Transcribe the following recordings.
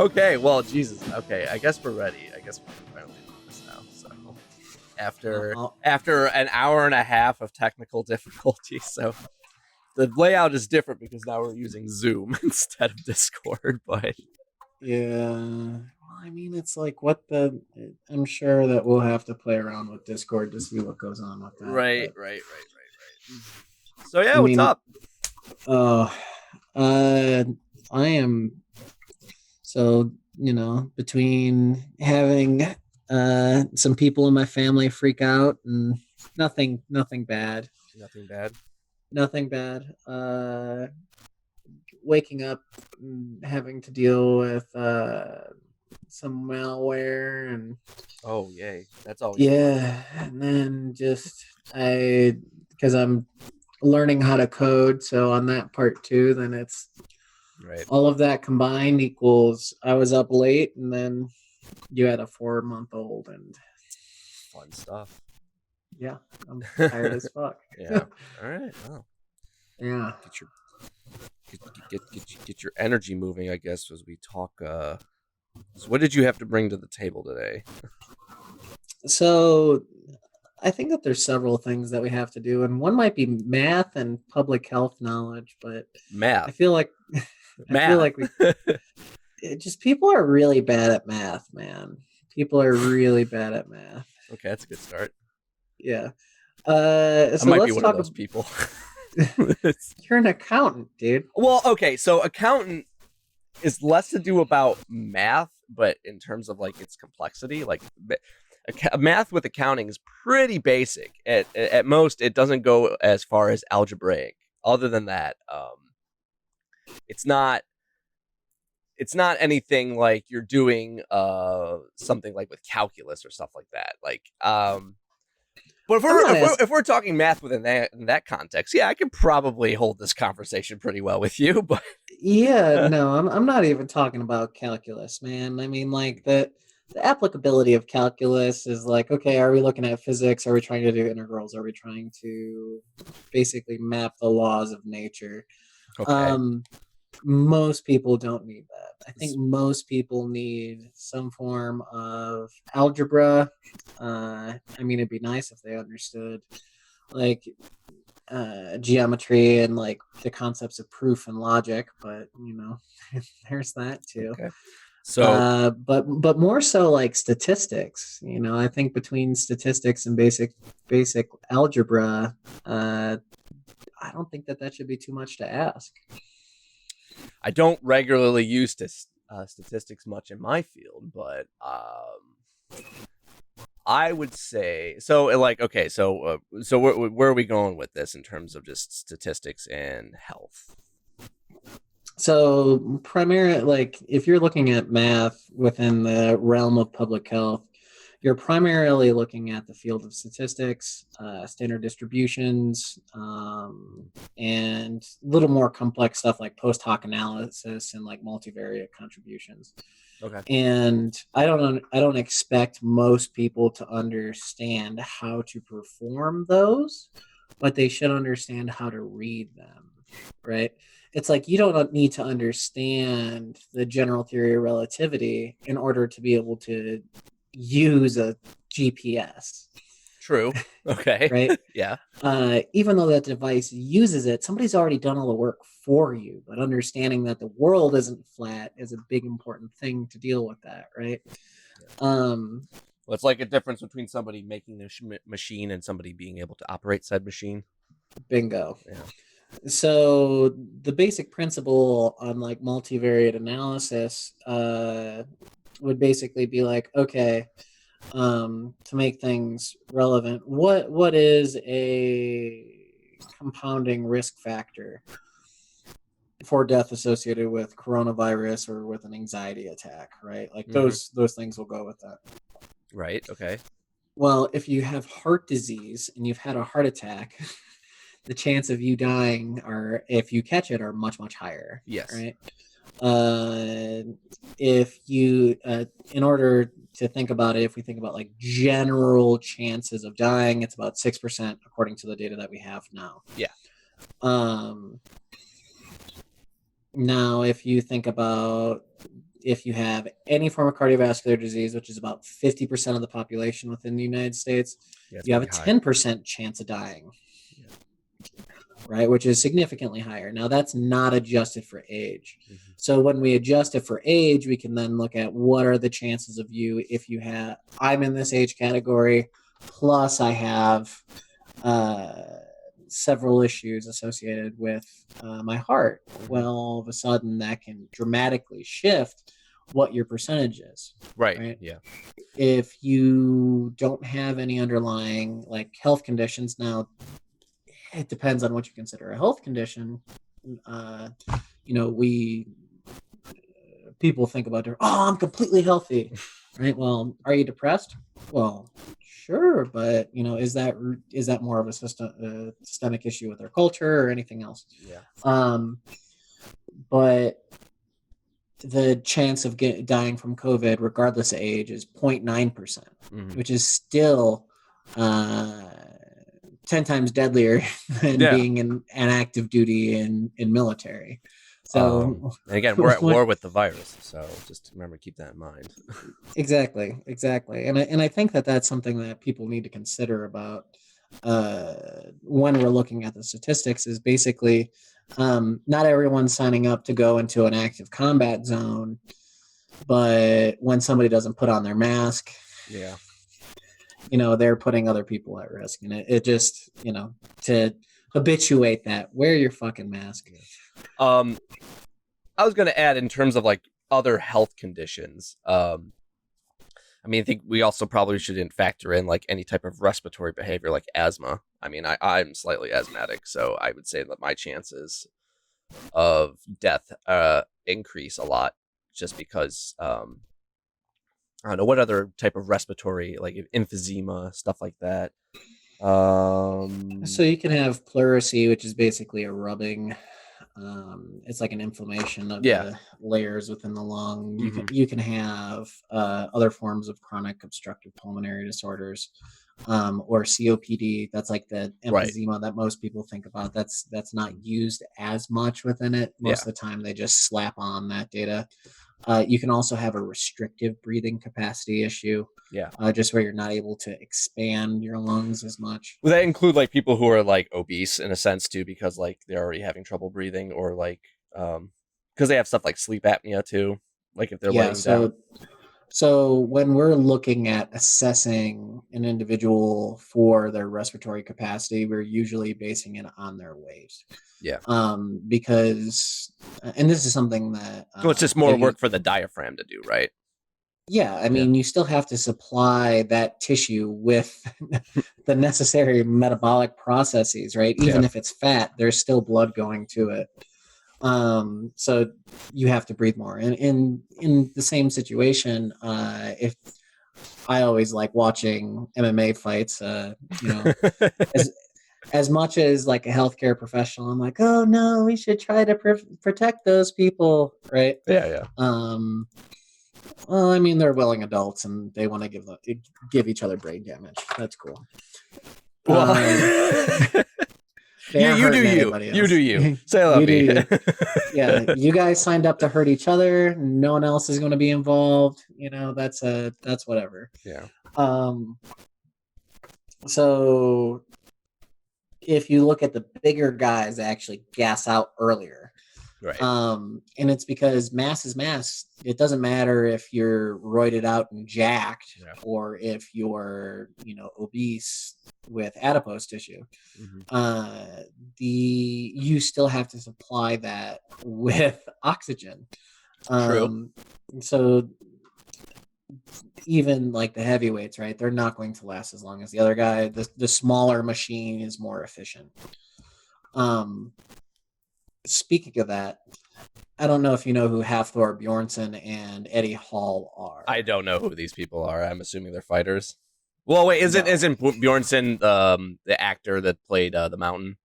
Okay, well, Jesus. Okay, I guess we're ready. I guess we can finally do this now. So, after an hour and a half of technical difficulty, so the layout is different because now we're using Zoom instead of Discord. But yeah, well, I mean, it's like I'm sure that we'll have to play around with Discord to see what goes on with that. right. So yeah, I what's mean, up? I am. So, between having some people in my family freak out and nothing bad. Nothing bad. Waking up and having to deal with some malware and Oh, yay. That's always yeah, and then because I'm learning how to code, so on that part too, then it's right. all of that combined equals I was up late, and then you had a 4-month-old, and Fun stuff. Yeah, I'm tired as fuck. Yeah. All right. Well, yeah. Get your energy moving, I guess, as we talk. So what did you have to bring to the table today? So I think that there's several things that we have to do, and one might be math and public health knowledge, but Math. I feel like people are really bad at math, man. People are really bad at math. Okay, that's a good start. Yeah. I might be one of those people. You're an accountant, dude. Well, okay, so accountant is less to do about math, but in terms of like its complexity, like math with accounting is pretty basic. At most, it doesn't go as far as algebraic. Other than that, it's not anything like you're doing something like with calculus or stuff like that. Like but if we're talking math within that context, yeah, I can probably hold this conversation pretty well with you. But yeah, no, I'm not even talking about calculus, man. I mean, like the applicability of calculus is like, okay, are we looking at physics? Are we trying to do integrals? Are we trying to basically map the laws of nature? Okay. Most people don't need that. I think most people need some form of algebra. I mean, it'd be nice if they understood like geometry and like the concepts of proof and logic, but there's that too. Okay. So but more so like statistics. I think between statistics and basic algebra, I don't think that should be too much to ask. I don't regularly use statistics much in my field, but I would say so. Like, okay, so where are we going with this in terms of just statistics and health? So primarily, like if you're looking at math within the realm of public health, you're primarily looking at the field of statistics, standard distributions, and a little more complex stuff like post hoc analysis and like multivariate contributions. Okay. And I don't expect most people to understand how to perform those, but they should understand how to read them, right? It's like you don't need to understand the general theory of relativity in order to be able to use a GPS. True. Okay. Right? Yeah. Even though that device uses it, somebody's already done all the work for you. But understanding that the world isn't flat is a big important thing to deal with that, right? Well, it's like a difference between somebody making the machine and somebody being able to operate said machine. Bingo. Yeah. So the basic principle on like multivariate analysis would basically be like, okay, to make things relevant, what is a compounding risk factor for death associated with coronavirus or with an anxiety attack, right? Like those things will go with that. Right. Okay. Well, if you have heart disease and you've had a heart attack, the chance of you dying, or if you catch it, are much, much higher. Yes. Right. If you, in order to think about it, if we think about like general chances of dying, it's about 6% according to the data that we have now. Yeah. Now, if you think about if you have any form of cardiovascular disease, which is about 50% of the population within the United States, you have a 10% chance of dying. Yeah. Right, which is significantly higher. Now that's not adjusted for age. Mm-hmm. So when we adjust it for age, we can then look at what are the chances of you if you have, I'm in this age category, plus I have several issues associated with my heart. Well, all of a sudden that can dramatically shift what your percentage is. Right. Yeah. If you don't have any underlying like health conditions, now it depends on what you consider a health condition. People think about I'm completely healthy, right? Well, are you depressed? Well, sure, but is that more of a systemic issue with our culture or anything else? Yeah. But the chance of dying from COVID, regardless of age, is 0.9%, which is still 10 times deadlier than being in an active duty in military. So and again, we're at war with the virus, so just remember, keep that in mind. Exactly. And I think that that's something that people need to consider about when we're looking at the statistics is basically not everyone's signing up to go into an active combat zone, but when somebody doesn't put on their mask, they're putting other people at risk. And it just, to habituate that, wear your fucking mask. I was going to add in terms of like other health conditions. I think we also probably shouldn't factor in like any type of respiratory behavior like asthma. I'm slightly asthmatic, so I would say that my chances of death increase a lot just because I don't know what other type of respiratory, like emphysema, stuff like that. So you can have pleurisy, which is basically a rubbing. It's like an inflammation of the layers within the lung. You can have other forms of chronic obstructive pulmonary disorders, or COPD. That's like the emphysema that most people think about. That's not used as much within it. Most of the time, they just slap on that data. You can also have a restrictive breathing capacity issue. Just where you're not able to expand your lungs as much. Would that include like people who are like obese in a sense too, because like they're already having trouble breathing, or like because they have stuff like sleep apnea too, like if they're laying down? So when we're looking at assessing an individual for their respiratory capacity, we're usually basing it on their weight. Because, and this is something that so it's just more work for the diaphragm to do, right? Yeah, you still have to supply that tissue with the necessary metabolic processes, right? Even if it's fat, there's still blood going to it. So you have to breathe more. And in the same situation, if I always like watching MMA fights, as much as like a healthcare professional, I'm like, oh no, we should try to protect those people, right? Well, they're willing adults and they want to give each other brain damage. That's cool. Well, you do you. Say hello, me. Yeah, you guys signed up to hurt each other. No one else is going to be involved. That's whatever. Yeah. So if you look at the bigger guys, they actually gas out earlier. Right. And it's because mass is mass. It doesn't matter if you're roided out and jacked or if you're, obese with adipose tissue. You still have to supply that with oxygen. True. So even like the heavyweights, right? They're not going to last as long as the other guy. The smaller machine is more efficient. Speaking of that, I don't know if you know who Hafthor Bjornsson and Eddie Hall are. I don't know who these people are. I'm assuming they're fighters. Well, wait, isn't Bjornsson the actor that played the Mountain?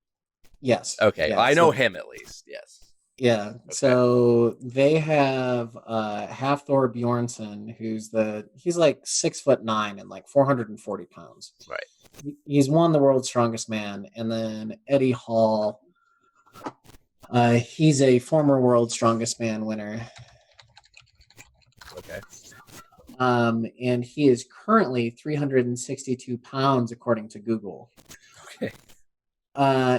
Yes. Okay, Yeah, I know him at least. Yes. Yeah. Okay. So they have Hafthor Bjornsson, he's like 6'9" and like 440 pounds. Right. He's won the world's strongest man, and then Eddie Hall. He's a former world's strongest man winner. Okay. And he is currently 362 pounds according to Google. Okay.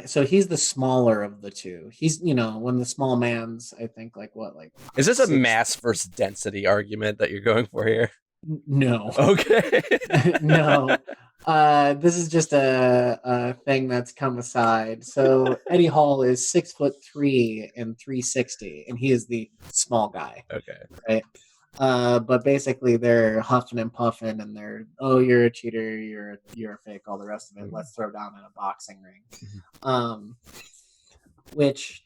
So he's the smaller of the two. He's, one of the small man's, I think, like Is this a six. mass versus density argument that you're going for here? No. Okay. No. This is just a thing that's come aside. So Eddie Hall is 6'3" and 360, and he is the small guy. Okay. Right. But basically they're huffing and puffing, and they're, oh, you're a cheater, you're a fake, all the rest of it. Let's throw down in a boxing ring. Which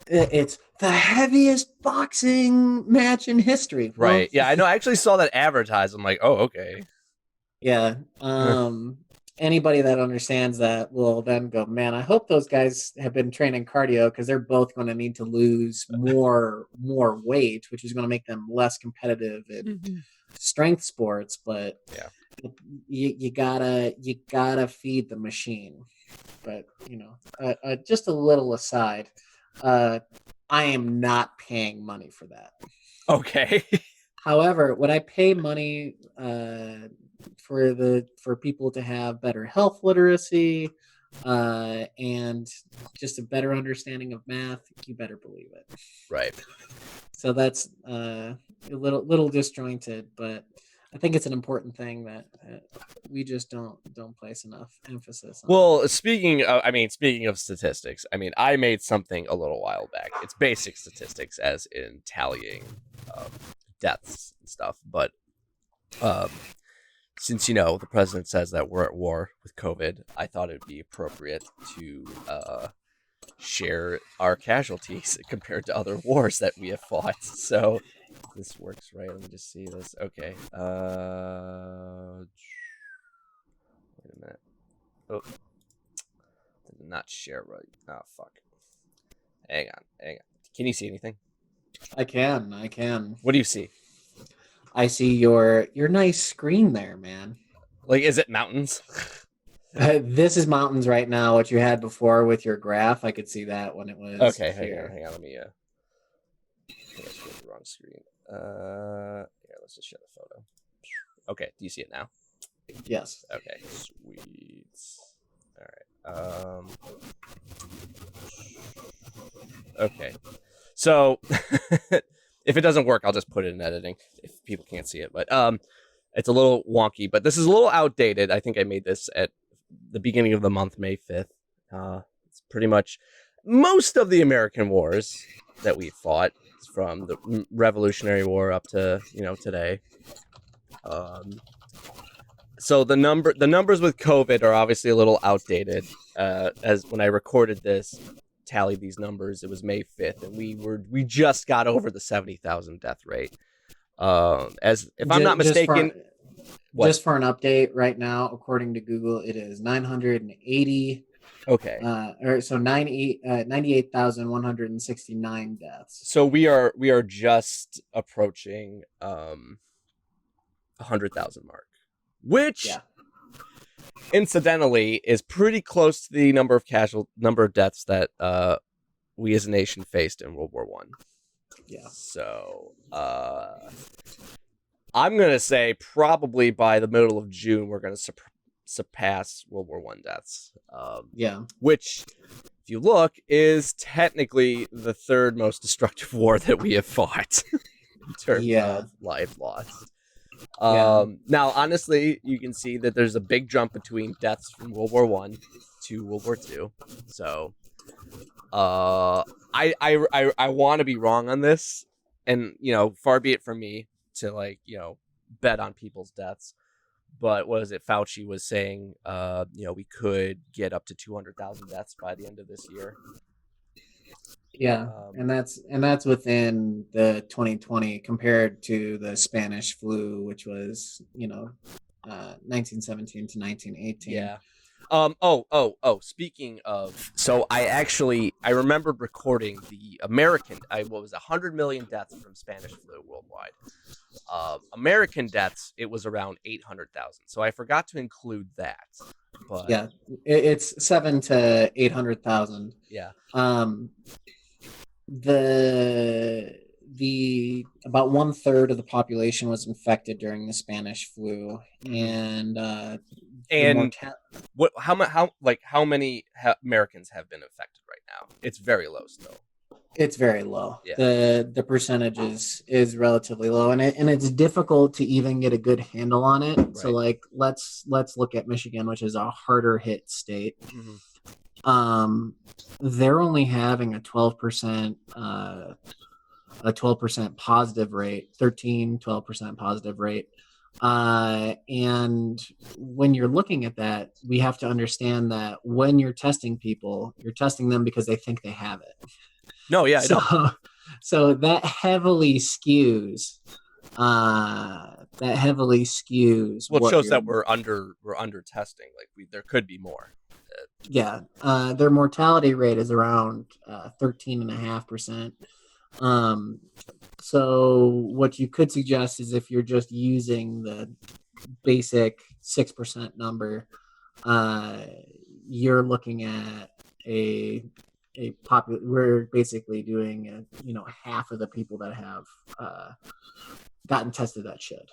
it's the heaviest boxing match in history. Well, Right. Yeah, I know. I actually saw that advertised. I'm like, oh, okay. yeah. Anybody that understands that will then go, man, I hope those guys have been training cardio, because they're both going to need to lose more weight, which is going to make them less competitive in strength sports. But Yeah. you gotta feed the machine. But just a little aside, I am not paying money for that. Okay. However, when I pay money for people to have better health literacy and just a better understanding of math, you better believe it. Right. So that's a little disjointed, but I think it's an important thing that we just don't place enough emphasis on. Well, speaking of statistics, I made something a little while back. It's basic statistics, as in tallying deaths and stuff. But since the president says that we're at war with COVID, I thought it'd be appropriate to share our casualties compared to other wars that we have fought. So this works, right? Let me just see this. Okay. Wait a minute. Oh, did not share right. Oh, fuck. Hang on. Can you see anything? I can. What do you see? I see your nice screen there, man. Like, is it mountains? This is mountains right now. What you had before with your graph, I could see that when it was okay. here. Hang on. Let me. I think I showed the wrong screen. Here, let's just show the photo. Okay. Do you see it now? Yes. Okay. Sweet. All right. Okay. So if it doesn't work, I'll just put it in editing if people can't see it. But it's a little wonky, but this is a little outdated. I think I made this at the beginning of the month, May 5th. It's pretty much most of the American wars that we fought, from the Revolutionary War up to today. So the numbers with COVID are obviously a little outdated. As when I recorded this, tallied these numbers, it was May 5th, and we just got over the 70,000 death rate. As if I'm not mistaken, just for an update, right now, according to Google, it is 980. Okay. 98,169 deaths. So we are just approaching 100,000 mark, which incidentally is pretty close to the number of deaths that we as a nation faced in World War I. Yeah. So I'm gonna say probably by the middle of June we're gonna surpass World War I deaths. Which, if you look, is technically the third most destructive war that we have fought in terms of life lost. Now, honestly, you can see that there's a big jump between deaths from World War I to World War II. So, I want to be wrong on this, and far be it from me to bet on people's deaths. But what is it? Fauci was saying, we could get up to 200,000 deaths by the end of this year. Yeah, and that's within the 2020 compared to the Spanish flu, which was 1917 to 1918. Yeah. Speaking of, so I remembered recording the American. What was 100 million deaths from Spanish flu worldwide. American deaths, it was around 800,000. So I forgot to include that. But yeah, it's 700,000 to 800,000. Yeah. The the about 1/3 of the population was infected during the Spanish flu, and the And mortality. how many Americans have been affected right now? It's very low still. It's very low. Yeah. The percentage is relatively low, and it's difficult to even get a good handle on it. Right. So like let's look at Michigan, which is a harder hit state. Mm-hmm. They're only having a 12% positive rate, 12% positive rate. And when you're looking at that, we have to understand that when you're testing people, you're testing them because they think they have it. No, yeah, I know. So that heavily skews. Well, it shows that we're under testing. Like there could be more. Yeah, their mortality rate is around 13.5%. So what you could suggest is if you're just using the basic 6% number, you're looking at we're basically doing half of the people that have gotten tested that should,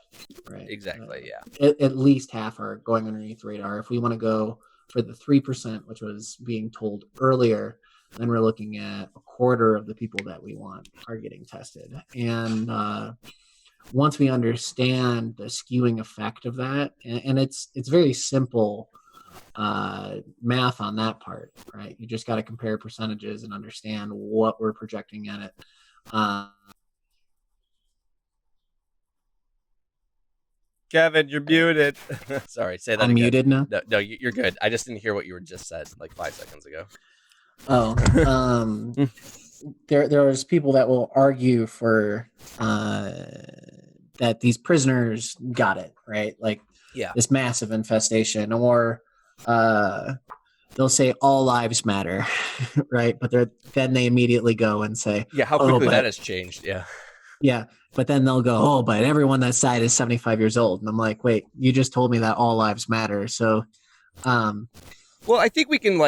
right? Exactly, yeah. At least half are going underneath the radar. If we want to go for the 3%, which was being told earlier, then we're looking at a quarter of the people that we want are getting tested. And once we understand the skewing effect of that, and it's very simple math on that part, right? You just got to compare percentages and understand what we're projecting at it. Kevin, you're muted. Sorry, say that I'm again. muted now? No, you're good. I just didn't hear what you were just said like 5 seconds ago. Oh, there's people that will argue for that these prisoners got it, right? Like this massive infestation, or they'll say all lives matter, right? But then they immediately go and say, how quickly that has changed. Yeah, but then they'll go, oh, but everyone that died is 75 years old. And I'm like, wait, you just told me that all lives matter. So, well, I think we can,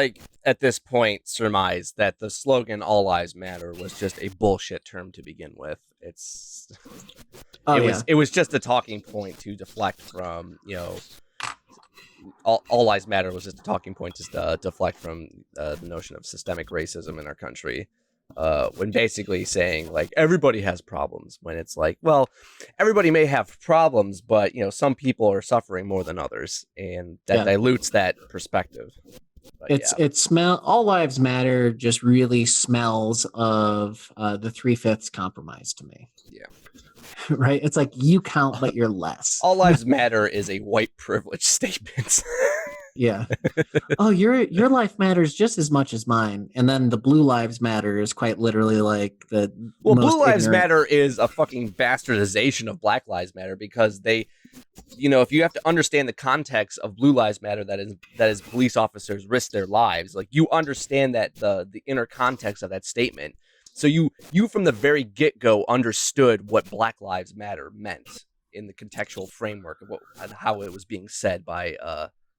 at this point, surmise that the slogan "All Lives Matter" was just a bullshit term to begin with. It was just a talking point to deflect from, all lives matter was just a talking point to deflect from the notion of systemic racism in our country. When basically saying everybody has problems, when it's well, everybody may have problems, but some people are suffering more than others, and that dilutes that perspective. But all lives matter just really smells of the 3/5 compromise to me. Yeah. Right? It's like you count, but you're less. All lives matter is a white privilege statement. Yeah. Oh, your life matters just as much as mine. And then the blue lives matter is quite literally the blue ignorant... lives matter is a fucking bastardization of black lives matter, because they, if you have to understand the context of blue lives matter, that is police officers risk their lives, you understand that the inner context of that statement. So you from the very get-go understood what black lives matter meant in the contextual framework of how it was being said by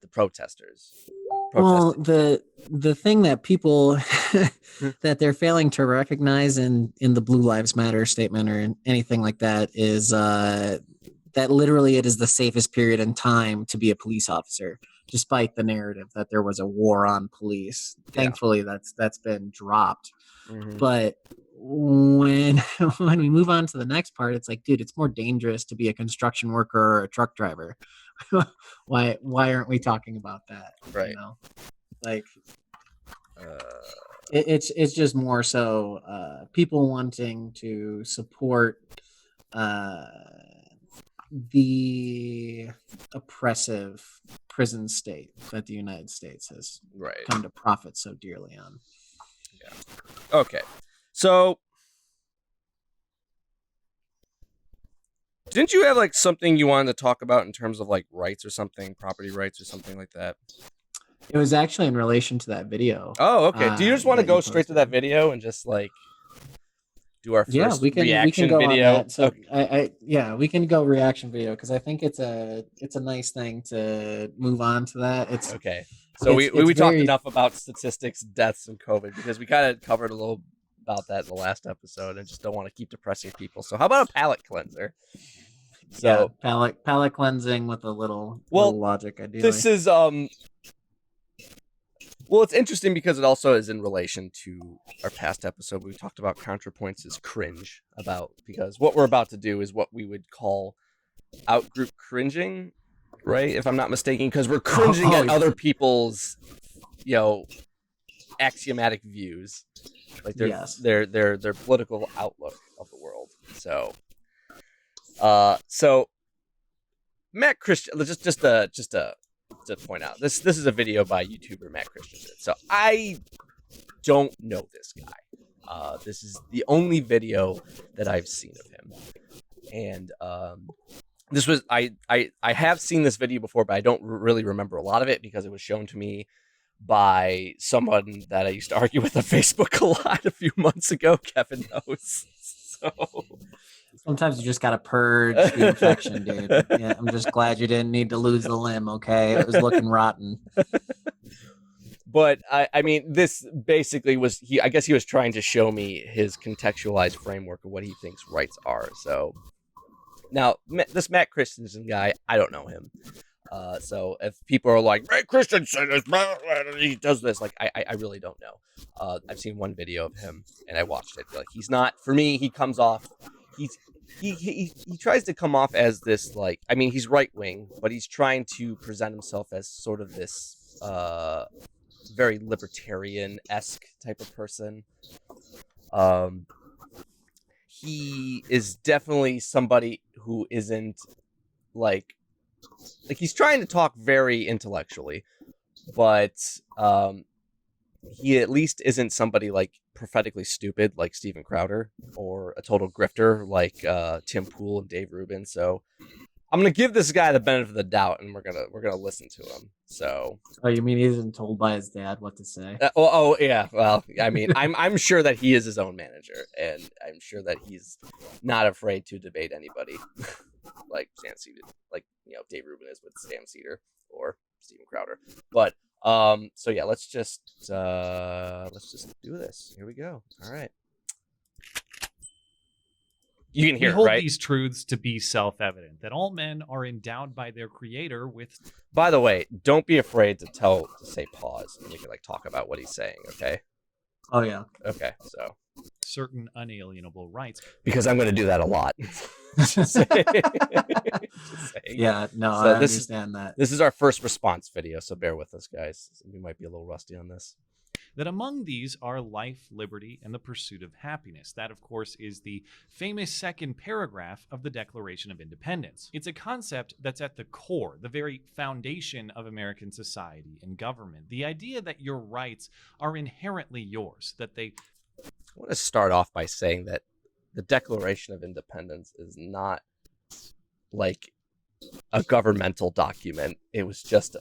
the protesters. Well, the thing that people that they're failing to recognize in the Blue Lives Matter statement or anything like that is that literally it is the safest period in time to be a police officer, despite the narrative that there was a war on police. Thankfully, that's been dropped. Mm-hmm. But when we move on to the next part, it's dude, it's more dangerous to be a construction worker or a truck driver. Why aren't we talking about that? Right. It's just more so people wanting to support the oppressive prison state that the United States has come to profit so dearly on. Yeah. Okay. So didn't you have something you wanted to talk about in terms of rights or something, property rights or something like that? It was actually in relation to that video. Oh, okay. Do you just want to go straight to that video and just do our first reaction go video? On that. So okay. We can go reaction video because I think it's a nice thing to move on to that. It's okay. So we talked enough about statistics, deaths, and COVID because we kind of covered a little about that in the last episode. I just don't want to keep depressing people. So how about a palate cleanser? Yeah, So palate cleansing with a little well, logic, ideally. this is well, it's interesting because it also is in relation to our past episode. We talked about ContraPoints is cringe about, because what we're about to do is what we would call outgroup cringing, right? If I'm not mistaken, because we're cringing at other people's, axiomatic views, like their political outlook of the world. So, Matt Christian, just to point out, this is a video by YouTuber Matt Christensen. So I don't know this guy. This is the only video that I've seen of him, and this was I have seen this video before, but I don't really remember a lot of it because it was shown to me by someone that I used to argue with on Facebook a lot a few months ago. Kevin knows. So sometimes you just gotta purge the infection, dude. Yeah, I'm just glad you didn't need to lose the limb. Okay, it was looking rotten. But I mean, this basically was I guess he was trying to show me his contextualized framework of what he thinks rights are. So now this Matt Christensen guy, I don't know him. So if people are like, Matt Christensen is he does this, like I really don't know. I've seen one video of him and I watched it. Like, he's not, for me, he comes off, he tries to come off as this, like, I mean, he's right wing, but he's trying to present himself as sort of this very libertarian-esque type of person. He is definitely somebody who isn't like he's trying to talk very intellectually, but he at least isn't somebody like prophetically stupid like Steven Crowder or a total grifter like Tim Pool and Dave Rubin. So I'm gonna give this guy the benefit of the doubt, and we're gonna listen to him. So, oh, you mean he isn't told by his dad what to say? Yeah. Well, I mean, I'm sure that he is his own manager, and I'm sure that he's not afraid to debate anybody, like Sam Cedar, like Dave Rubin is with Sam Cedar or Steven Crowder. But so yeah, let's just do this. Here we go. All right. You can hear we hold right? these truths to be self-evident, that all men are endowed by their creator with... By the way, don't be afraid to say pause, and we can like talk about what he's saying, okay? Oh, yeah. Okay, so. certain unalienable rights. Because I'm going to do that a lot. Yeah, no, so I understand that. This is our first response video, so bear with us, guys. We might be a little rusty on this. That among these are life, liberty, and the pursuit of happiness. That, of course, is the famous second paragraph of the Declaration of Independence. It's a concept that's at the core, the very foundation of American society and government. The idea that your rights are inherently yours, that they... I want to start off by saying that the Declaration of Independence is not like a governmental document. It was just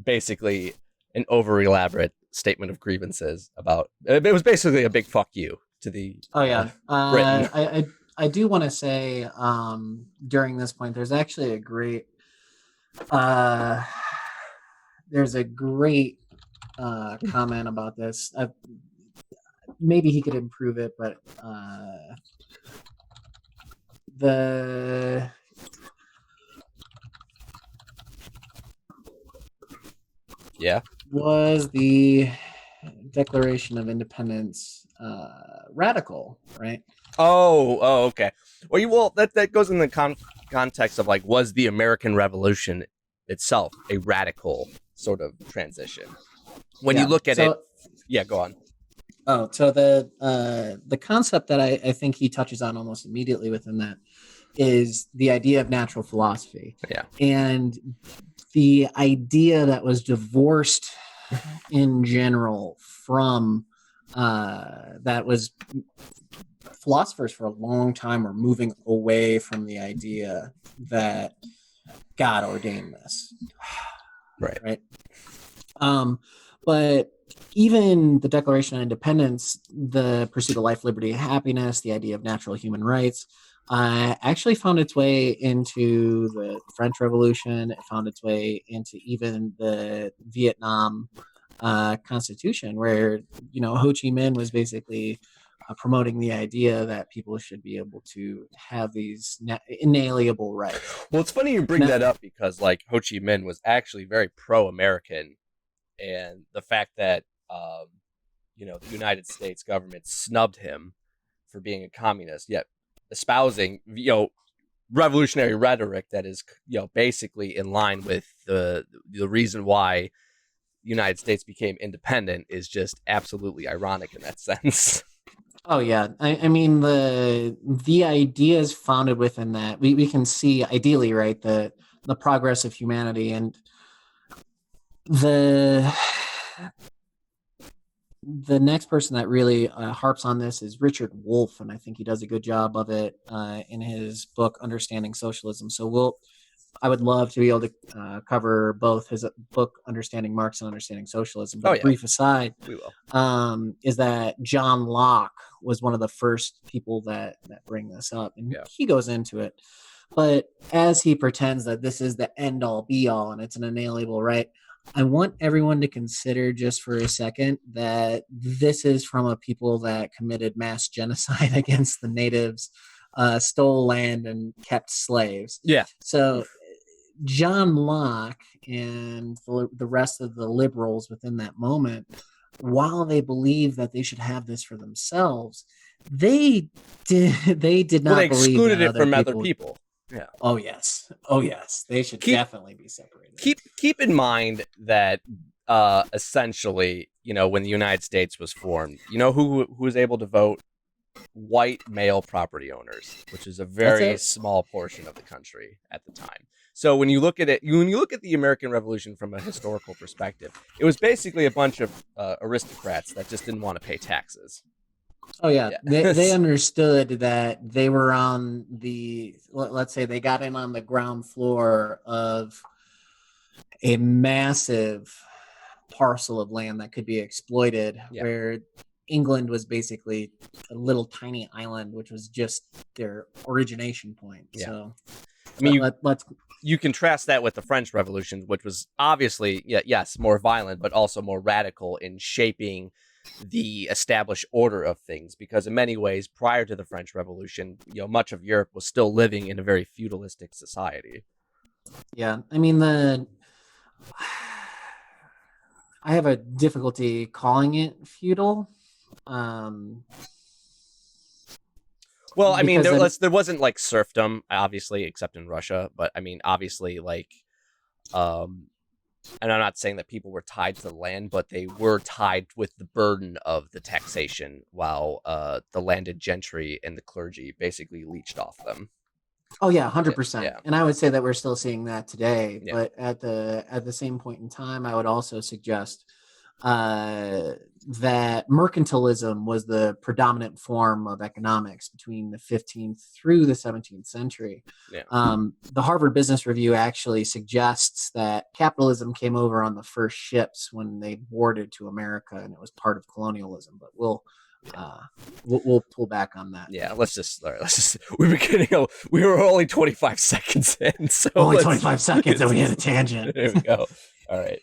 basically an over-elaborate statement of grievances about it. Was basically a big fuck you to the Britain. I do want to say during this point there's actually a great comment about this. Maybe he could improve it, but was the Declaration of Independence radical, right? Oh, okay. Well, that goes in the context of like, was the American Revolution itself a radical sort of transition? When you look at it, yeah, go on. Oh, so the concept that I think he touches on almost immediately within that is the idea of natural philosophy. Yeah. And the idea that was divorced in general from that was philosophers for a long time were moving away from the idea that God ordained this. Right. But even the Declaration of Independence, the pursuit of life, liberty, and happiness, the idea of natural human rights, actually found its way into the French Revolution. It found its way into even the Vietnam Constitution, where Ho Chi Minh was basically promoting the idea that people should be able to have these inalienable rights. Well, it's funny you bring that up because like Ho Chi Minh was actually very pro-American, and the fact that the United States government snubbed him for being a communist, yet espousing revolutionary rhetoric that is basically in line with the reason why the United States became independent is just absolutely ironic in that sense. Oh yeah, I mean the ideas founded within that we can see ideally, right, the progress of humanity, and the next person that really harps on this is Richard Wolff, and I think he does a good job of it in his book Understanding Socialism. So I would love to be able to cover both his book Understanding Marx and Understanding Socialism. But a brief aside, we will. Is that John Locke was one of the first people that bring this up, and he goes into it. But as he pretends that this is the end all be all and it's an inalienable right, I want everyone to consider just for a second that this is from a people that committed mass genocide against the natives, stole land, and kept slaves. Yeah. So John Locke and the rest of the liberals within that moment, while they believe that they should have this for themselves, they did not believe they excluded that it from other people. Yeah. Oh yes. They should definitely be separated. Keep in mind that essentially, when the United States was formed, who was able to vote? White male property owners, which is a very small portion of the country at the time. So when you look at it, when you look at the American Revolution from a historical perspective, it was basically a bunch of aristocrats that just didn't want to pay taxes. Oh yeah. They understood that they were on let's say they got in on the ground floor of a massive parcel of land that could be exploited, where England was basically a little tiny island, which was just their origination point. Yeah. So I mean, you contrast that with the French Revolution, which was obviously, yes, more violent, but also more radical in shaping the established order of things. Because in many ways, prior to the French Revolution, much of Europe was still living in a very feudalistic society. Yeah, I mean, I have a difficulty calling it feudal. Well, I mean, there wasn't like serfdom, obviously, except in Russia. But I mean, obviously, like, and I'm not saying that people were tied to the land, but they were tied with the burden of the taxation, while the landed gentry and the clergy basically leached off them. Oh yeah, 100%. Yeah. And I would say that we're still seeing that today. Yeah. But at the same point in time, I would also suggest that mercantilism was the predominant form of economics between the 15th through the 17th century. Yeah. The Harvard Business Review actually suggests that capitalism came over on the first ships when they boarded to America, and it was part of colonialism. But we'll pull back on that. Yeah, let's just we've been getting we were only 25 seconds in, so only 25 seconds and we had a tangent. There we go. All right.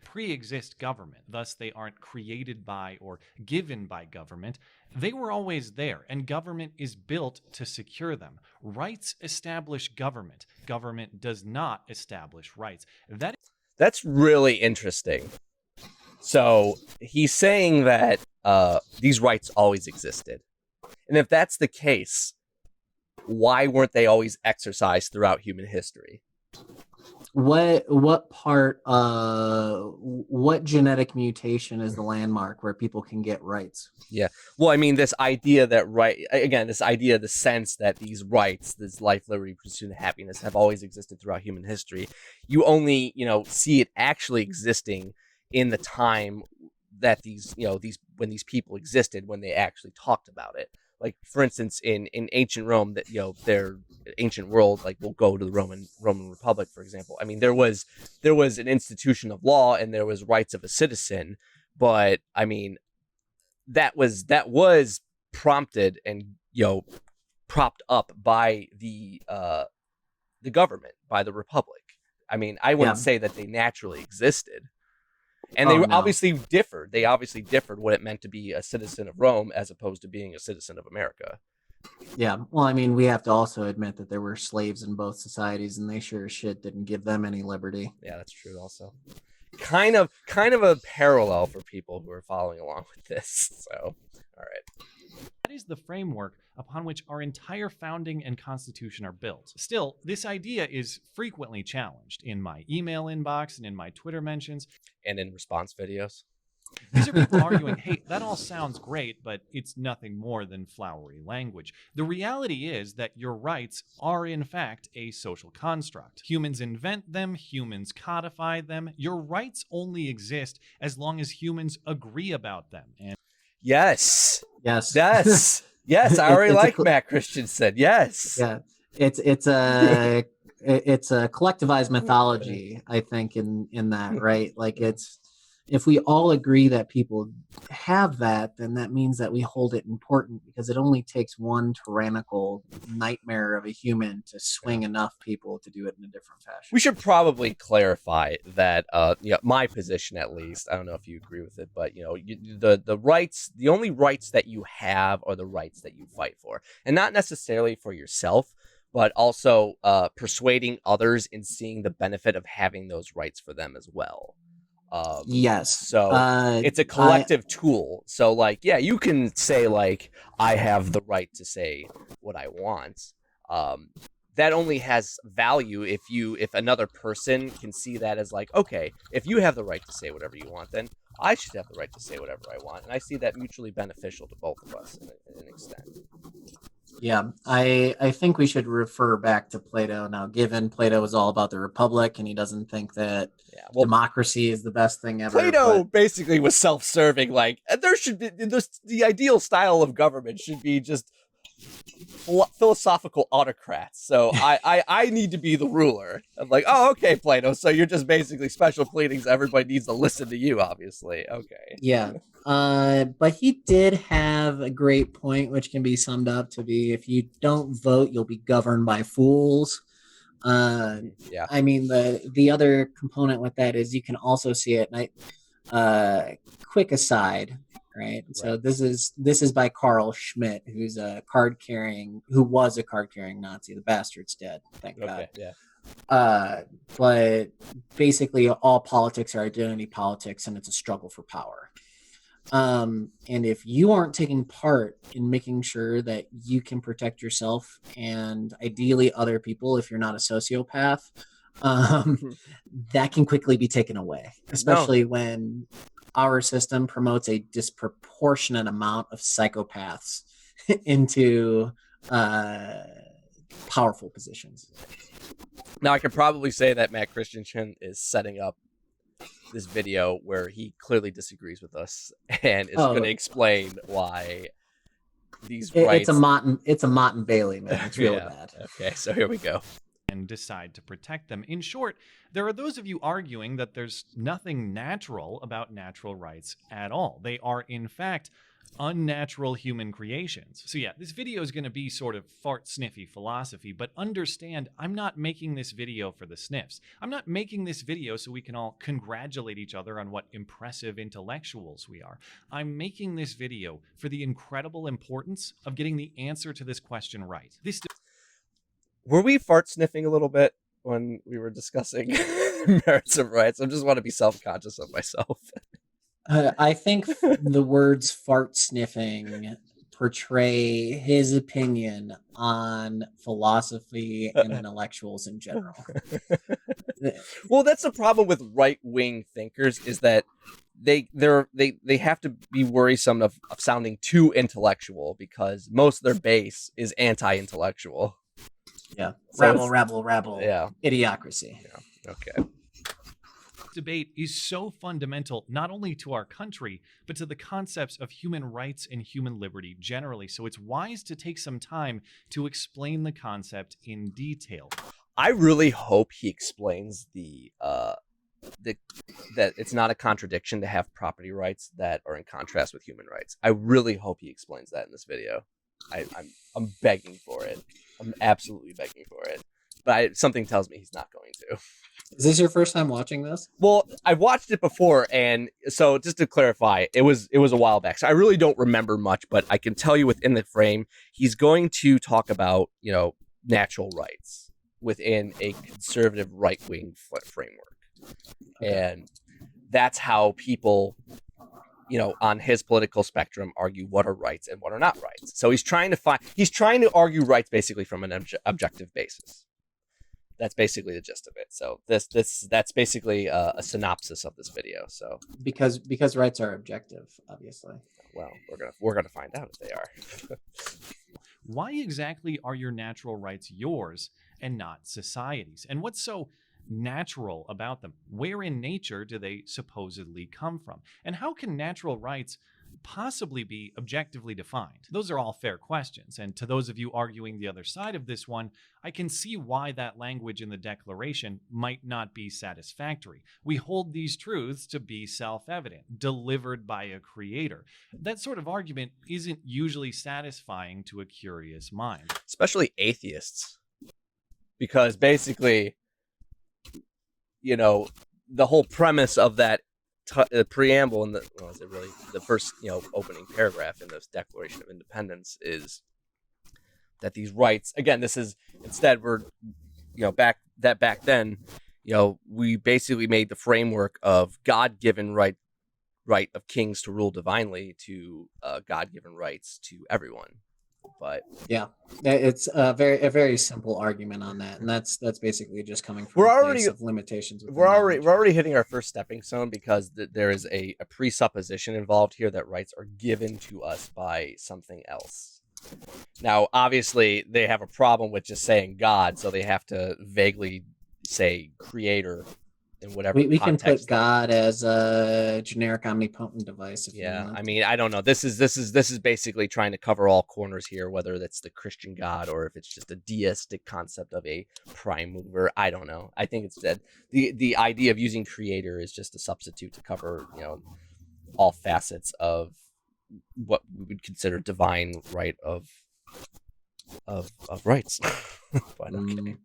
Pre-exist government, thus they aren't created by or given by government. They were always there, and government is built to secure them. Rights establish government. Government does not establish rights. That's really interesting. So he's saying that these rights always existed. And if that's the case, why weren't they always exercised throughout human history? What genetic mutation is the landmark where people can get rights? Yeah. Well, I mean, this idea that the sense that these rights, this life, liberty, pursuit, and happiness have always existed throughout human history. You only, see it actually existing in the time that when these people existed, when they actually talked about it. Like, for instance, in ancient Rome, that their ancient world, like, we'll go to the Roman Republic, for example. I mean, there was an institution of law and there was rights of a citizen, but I mean, that was prompted and propped up by the government, by the Republic. I mean, I wouldn't say that they naturally existed. And they Oh, no. obviously differed. They obviously differed what it meant to be a citizen of Rome as opposed to being a citizen of America. Yeah. Well, I mean, we have to also admit that there were slaves in both societies, and they sure as shit didn't give them any liberty. Yeah, that's true. Also, kind of a parallel for people who are following along with this. So, all right. That is the framework upon which our entire founding and constitution are built. Still, this idea is frequently challenged in my email inbox and in my Twitter mentions. And in response videos. These are people arguing, hey, that all sounds great, but it's nothing more than flowery language. The reality is that your rights are, in fact, a social construct. Humans invent them, humans codify them. Your rights only exist as long as humans agree about them. And Yes. Yes. Yes. Yes. I already It's a like Matt Christensen. Yes. Yeah. It's a collectivized mythology, I think, in that, right? Like, it's, if we all agree that people have that, then that means that we hold it important, because it only takes one tyrannical nightmare of a human to swing enough people to do it in a different fashion. We should probably clarify that, my position at least. I don't know if you agree with it, but the rights, the only rights that you have are the rights that you fight for, and not necessarily for yourself, but also persuading others in seeing the benefit of having those rights for them as well. Yes. So it's a collective tool. So like, yeah, you can say like, I have the right to say what I want. That only has value if another person can see that as like, okay, if you have the right to say whatever you want, then I should have the right to say whatever I want. And I see that mutually beneficial to both of us in an extent. Yeah, I think we should refer back to Plato now, given Plato is all about the Republic and he doesn't think that democracy is the best thing ever. Plato basically was self-serving, like, there should be the ideal style of government should be just philosophical autocrats. So I need to be the ruler. I'm like, oh, okay, Plato. So you're just basically special pleadings. Everybody needs to listen to you, obviously. Okay. Yeah. But he did have a great point, which can be summed up to be, if you don't vote, you'll be governed by fools. Yeah. I mean, the other component with that is you can also see it. And quick aside, right? So this is by Carl Schmitt, who was a card carrying Nazi. The bastard's dead, thank God. Yeah. But basically, all politics are identity politics, and it's a struggle for power. And if you aren't taking part in making sure that you can protect yourself and ideally other people, if you're not a sociopath, that can quickly be taken away, especially when our system promotes a disproportionate amount of psychopaths into powerful positions. Now, I could probably say that Matt Christensen is setting up this video where he clearly disagrees with us and is going to explain why these rights... It's a Mott and Bailey, man. It's real bad. Okay, so here we go. And decide to protect them. In short, there are those of you arguing that there's nothing natural about natural rights at all. They are, in fact, unnatural human creations. So yeah, this video is going to be sort of fart sniffy philosophy, but understand, I'm not making this video for the sniffs. I'm not making this video so we can all congratulate each other on what impressive intellectuals we are. I'm making this video for the incredible importance of getting the answer to this question right. Were we fart sniffing a little bit when we were discussing merits of rights? I just want to be self-conscious of myself. I think the words fart sniffing portray his opinion on philosophy and intellectuals in general. Well, that's the problem with right-wing thinkers, is that they have to be worrisome of sounding too intellectual, because most of their base is anti-intellectual. Yeah. So rabble. Yeah. Idiocracy. Yeah. Okay. Debate is so fundamental not only to our country, but to the concepts of human rights and human liberty generally. So it's wise to take some time to explain the concept in detail. I really hope he explains that it's not a contradiction to have property rights that are in contrast with human rights. I really hope he explains that in this video. I'm begging for it. I'm absolutely begging for it. But something tells me he's not going to. Is this your first time watching this? Well, I've watched it before, and so just to clarify, it was a while back. So I really don't remember much, but I can tell you within the frame, he's going to talk about, natural rights within a conservative right-wing framework. Okay. And that's how people, on his political spectrum argue what are rights and what are not rights. So he's trying to argue rights basically from an objective basis. That's basically the gist of it. So that's basically a synopsis of this video. So because rights are objective, obviously. Well, we're gonna find out if they are. Why exactly are your natural rights yours and not society's? And what's so natural about them? Where in nature do they supposedly come from? And how can natural rights possibly be objectively defined? Those are all fair questions. And to those of you arguing the other side of this one, I can see why that language in the Declaration might not be satisfactory. We hold these truths to be self-evident, delivered by a creator. That sort of argument isn't usually satisfying to a curious mind. Especially atheists. Because basically, the whole premise of that preamble in the first opening paragraph in this Declaration of Independence is that these rights, again, this is instead we're back then we basically made the framework of God-given right of kings to rule divinely to God-given rights to everyone. But yeah, it's a very simple argument on that, and that's basically just coming from of limitations. We're already hitting our first stepping stone because there is a presupposition involved here that rights are given to us by something else. Now, obviously, they have a problem with just saying God, so they have to vaguely say creator in whatever we can put God as a generic omnipotent device. If you want. I mean, I don't know. This is basically trying to cover all corners here, whether that's the Christian God or if it's just a deistic concept of a prime mover. I don't know. I think it's that the idea of using creator is just a substitute to cover all facets of what we would consider divine right of rights. But okay.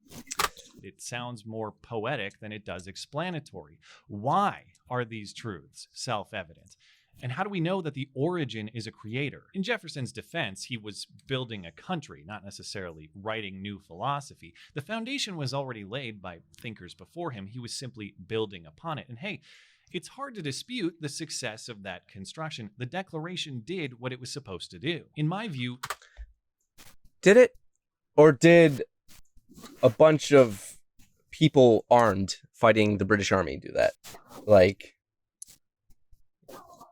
It sounds more poetic than it does explanatory. Why are these truths self-evident? And how do we know that the origin is a creator? In Jefferson's defense, he was building a country, not necessarily writing new philosophy. The foundation was already laid by thinkers before him. He was simply building upon it. And hey, it's hard to dispute the success of that construction. The Declaration did what it was supposed to do. In my view... Did it? Or did a bunch of people armed fighting the British Army do that? Like,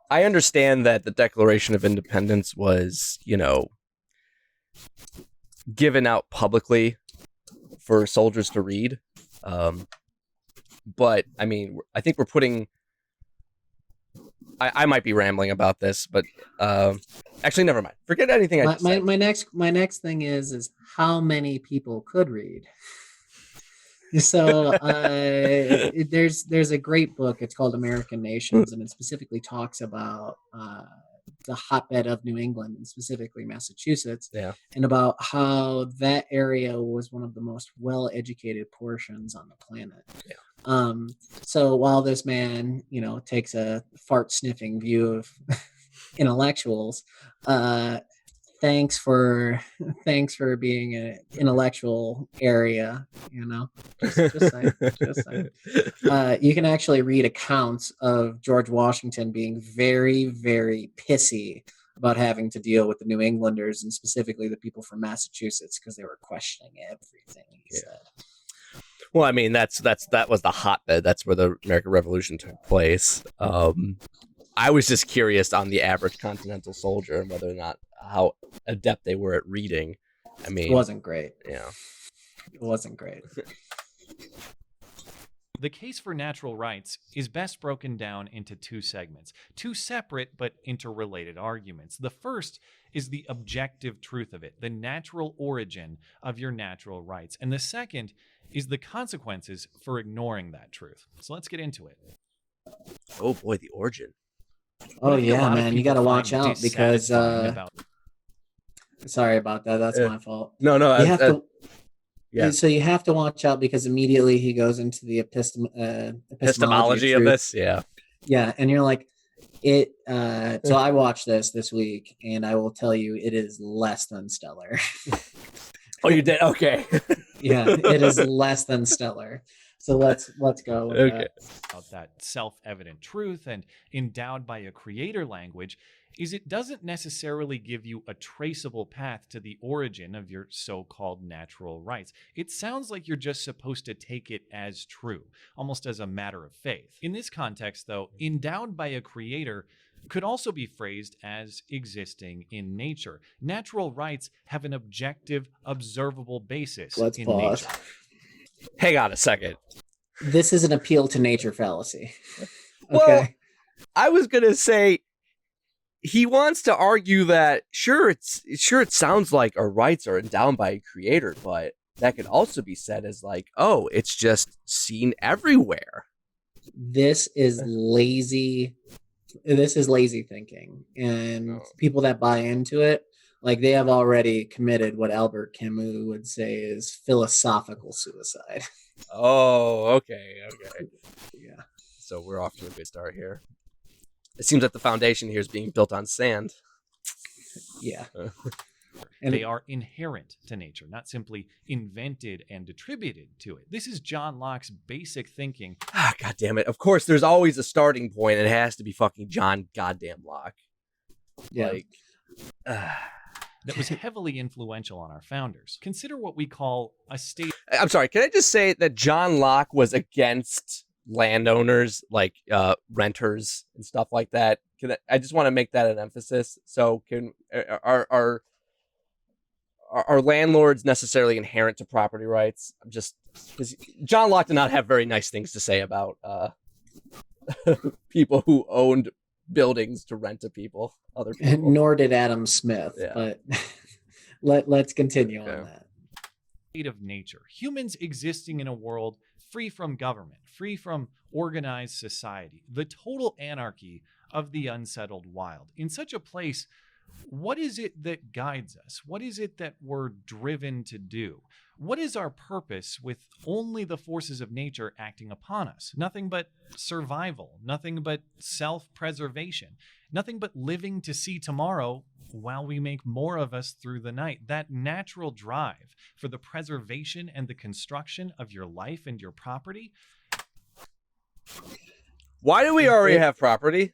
I understand that the Declaration of Independence was, given out publicly for soldiers to read. But, I mean, I think we're putting... I might be rambling about this, but actually, never mind. Forget anything I just said. My next thing is how many people could read. So there's a great book. It's called American Nations, and it specifically talks about the hotbed of New England, and specifically Massachusetts, and about how that area was one of the most well-educated portions on the planet. So while this man, takes a fart-sniffing view of intellectuals, thanks for being an intellectual area, just saying. You can actually read accounts of George Washington being very, very pissy about having to deal with the New Englanders, and specifically the people from Massachusetts, because they were questioning everything he said. Well, I mean, that was the hotbed. That's where the American Revolution took place. I was just curious on the average continental soldier and whether or not how adept they were at reading. I mean, it wasn't great. Yeah, it wasn't great. The case for natural rights is best broken down into two segments, two separate but interrelated arguments. The first is the objective truth of it, the natural origin of your natural rights. And the second is the consequences for ignoring that truth. So let's get into it. Oh boy, the origin. Oh yeah, man, you got to watch out because sorry about that. That's my fault. No, Yeah. So you have to watch out because immediately he goes into the Epistemology of truth. this. Yeah. Yeah, and you're like, it. So I watched this week, and I will tell you, it is less than stellar. Oh, you did? Okay. Yeah, it is less than stellar. So let's go with Okay. That self-evident truth and endowed by a creator language is it doesn't necessarily give you a traceable path to the origin of your so-called natural rights. It sounds like you're just supposed to take it as true, almost as a matter of faith. In this context, though, endowed by a creator could also be phrased as existing in nature. Natural rights have an objective, observable basis Let's in pause. nature. Hang on a second. This is an appeal to nature fallacy. Well, Okay. I was gonna say he wants to argue that sure it sounds like our rights are endowed by a creator, but that could also be said as like, oh, it's just seen everywhere. This is lazy. This is lazy thinking, and people that buy into it, like they have already committed what Albert Camus would say is philosophical suicide. Oh, okay. Yeah. So we're off to a good start here. It seems like the foundation here is being built on sand. Yeah. And they are inherent to nature, not simply invented and attributed to it. This is John Locke's basic thinking. Ah, God damn it. Of course, there's always a starting point. It has to be fucking John goddamn Locke. Yeah. Like, that was heavily influential on our founders. Consider what we call a state. I'm sorry, can I just say that John Locke was against landowners, like renters and stuff like that? I just want to make that an emphasis. So are landlords necessarily inherent to property rights? Just because John Locke did not have very nice things to say about people who owned buildings to rent to other people. Nor did Adam Smith, Yeah. but let's continue on that. State of nature. Humans existing in a world free from government, free from organized society, the total anarchy of the unsettled wild. In such a place, what is it that guides us? What is it that we're driven to do? What is our purpose with only the forces of nature acting upon us? Nothing but survival, nothing but self-preservation, nothing but living to see tomorrow while we make more of us through the night. That natural drive for the preservation and the construction of your life and your property. Why do we already have property?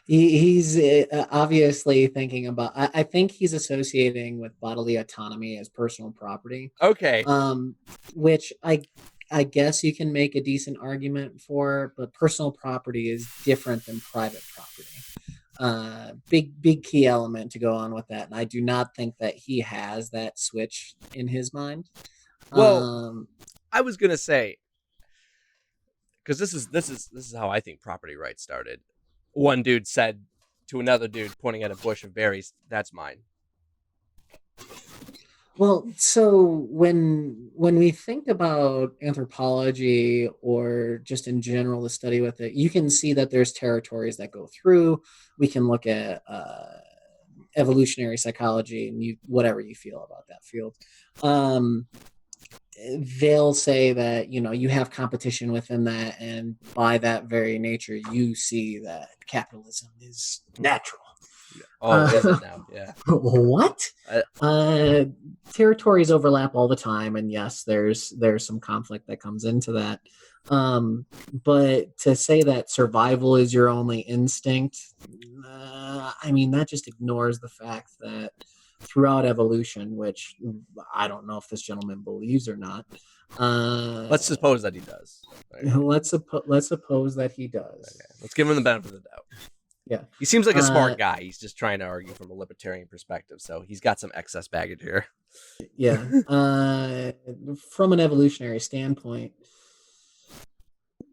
He's obviously thinking about. I think he's associating with bodily autonomy as personal property. Okay. Which I guess you can make a decent argument for, but personal property is different than private property. Big key element to go on with that, and I do not think that he has that switch in his mind. Well, I was gonna say, because this is how I think property rights started. One dude said to another dude, pointing at a bush of berries, "That's mine." Well, so when we think about anthropology or just in general the study with it, you can see that there's territories that go through. We can look at evolutionary psychology and whatever you feel about that field. They'll say that you have competition within that, and by that very nature, you see that capitalism is natural. Oh, is it now? Yeah. What? Territories overlap all the time, and yes, there's some conflict that comes into that. But to say that survival is your only instinct, that just ignores the fact that throughout evolution, which I don't know if this gentleman believes or not. Let's suppose that he does. Right? Let's suppose that he does. Okay. Let's give him the benefit of the doubt. Yeah. He seems like a smart guy. He's just trying to argue from a libertarian perspective, so he's got some excess baggage here. Yeah. From an evolutionary standpoint,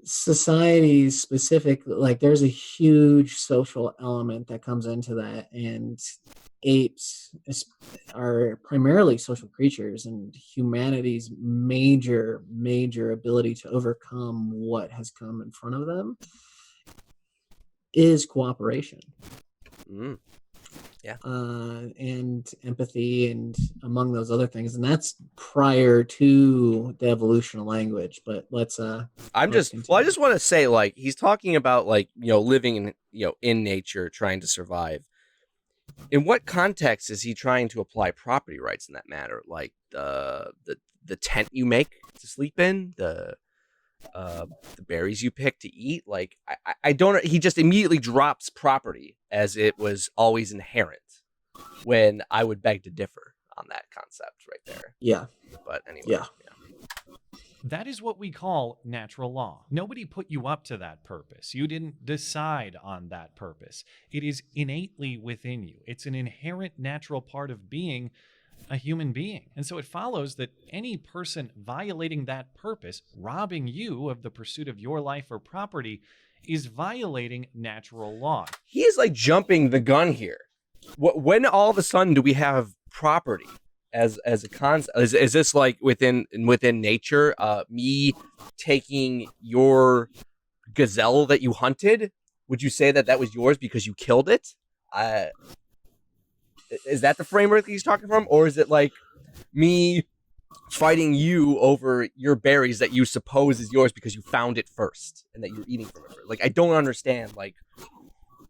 societies specifically, like there's a huge social element that comes into that, and apes are primarily social creatures, and humanity's major ability to overcome what has come in front of them is cooperation. Yeah. And empathy, and among those other things, and that's prior to the evolution of language. But let's I continue. just want to say, like, he's talking about, like, living in, in nature, trying to survive. In what context is he trying to apply property rights in that matter? Like the tent you make to sleep in, the berries you pick to eat. Like, I don't. He just immediately drops property as it was always inherent. When I would beg to differ on that concept right there. Yeah. But anyway. Yeah. That is what we call natural law. Nobody put you up to that purpose. You didn't decide on that purpose. It is innately within you. It's an inherent natural part of being a human being. And so it follows that any person violating that purpose, robbing you of the pursuit of your life or property, is violating natural law. He is like jumping the gun here. When all of a sudden do we have property as a concept? Is this like within nature? Me taking your gazelle that you hunted? Would you say that was yours because you killed it? Is that the framework that he's talking from, or is it like me fighting you over your berries that you suppose is yours because you found it first and that you're eating from it first? Like, I don't understand like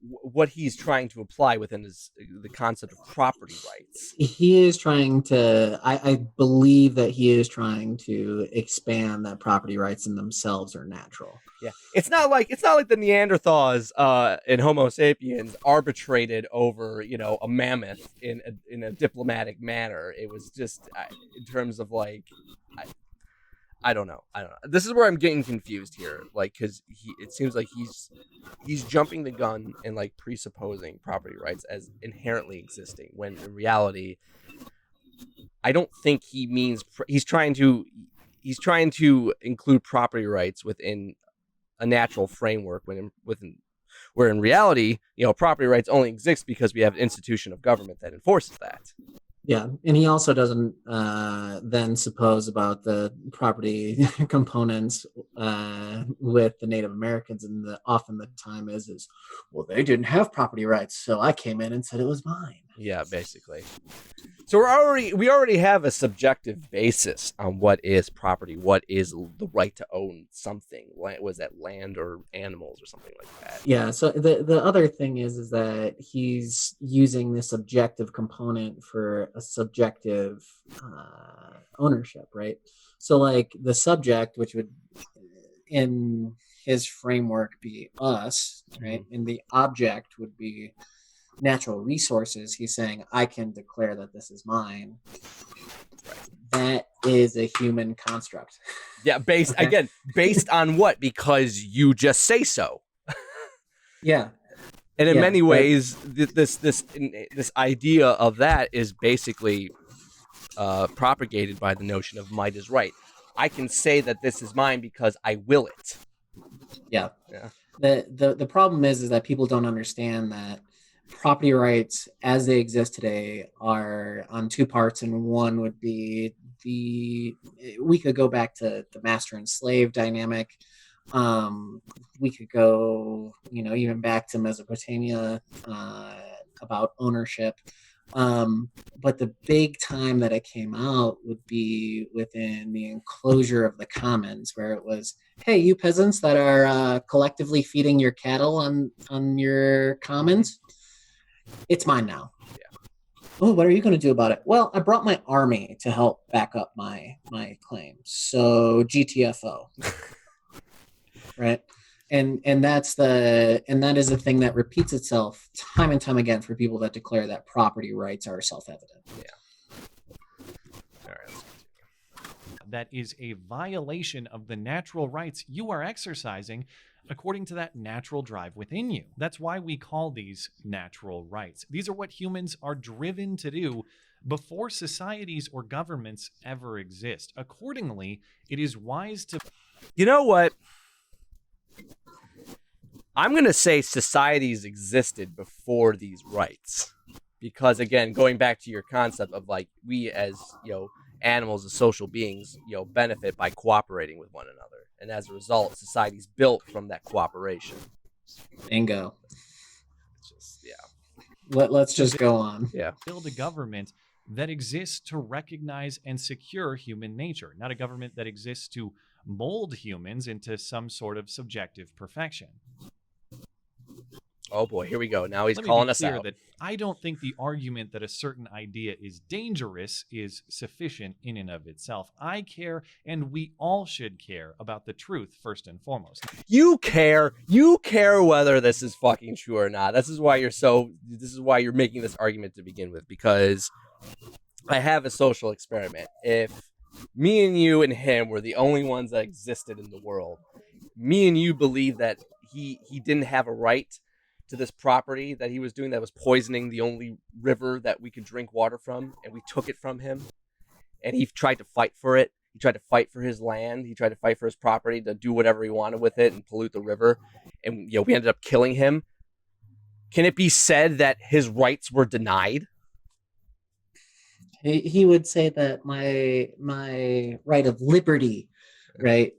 what he's trying to apply within the concept of property rights. He is trying to, I believe that he is trying to expand that property rights in themselves are natural. Yeah, it's not like the Neanderthals and Homo sapiens arbitrated over a mammoth in a diplomatic manner. It was just in terms of like I don't know. This is where I'm getting confused here, like, because it seems like he's jumping the gun and like presupposing property rights as inherently existing, when in reality, I don't think he means he's trying to include property rights within a natural framework where in reality, property rights only exist because we have an institution of government that enforces that. Yeah, and he also doesn't then suppose about the property components with the Native Americans, and often the time is well, they didn't have property rights, so I came in and said it was mine. Yeah, basically. So we already have a subjective basis on what is property, what is the right to own something. Was that land or animals or something like that? Yeah. So the other thing is that he's using the subjective component for a subjective ownership, right? So like the subject, which would in his framework be us, right, and the object would be natural resources. He's saying I can declare that this is mine. That is a human construct. Yeah, based on what? Because you just say so. Yeah. And in many ways, this idea of that is basically propagated by the notion of might is right. I can say that this is mine because I will it. Yeah. The problem is that people don't understand that property rights as they exist today are on two parts, and one would be we could go back to the master and slave dynamic. We could go, even back to Mesopotamia about ownership. But the big time that it came out would be within the enclosure of the commons, where it was, hey, you peasants that are collectively feeding your cattle on your commons, it's mine now. Yeah. Oh, what are you going to do about it? Well, I brought my army to help back up my claim. So GTFO. Right. And that is a thing that repeats itself time and time again for people that declare that property rights are self-evident. Yeah. All right. That is a violation of the natural rights you are exercising according to that natural drive within you. That's why we call these natural rights. These are what humans are driven to do before societies or governments ever exist. Accordingly, it is wise to... You know what? I'm going to say societies existed before these rights. Because, again, going back to your concept of, like, we as, animals as social beings, benefit by cooperating with one another. And as a result, society's built from that cooperation. Bingo. It's just, yeah. let's just go on. Yeah. Build a government that exists to recognize and secure human nature, not a government that exists to mold humans into some sort of subjective perfection. Oh boy, here we go. Now he's Let me calling be us clear out. that I don't think the argument that a certain idea is dangerous is sufficient in and of itself. I care, and we all should care about the truth first and foremost. You care whether this is fucking true or not. This is why you're making this argument to begin with, because I have a social experiment. If me and you and him were the only ones that existed in the world, me and you believe that he didn't have a right to this property that he was doing that was poisoning the only river that we could drink water from, and we took it from him, and he tried to fight for it. He tried to fight for his land. He tried to fight for his property to do whatever he wanted with it and pollute the river, and we ended up killing him. Can it be said that his rights were denied? He would say that my right of liberty, right,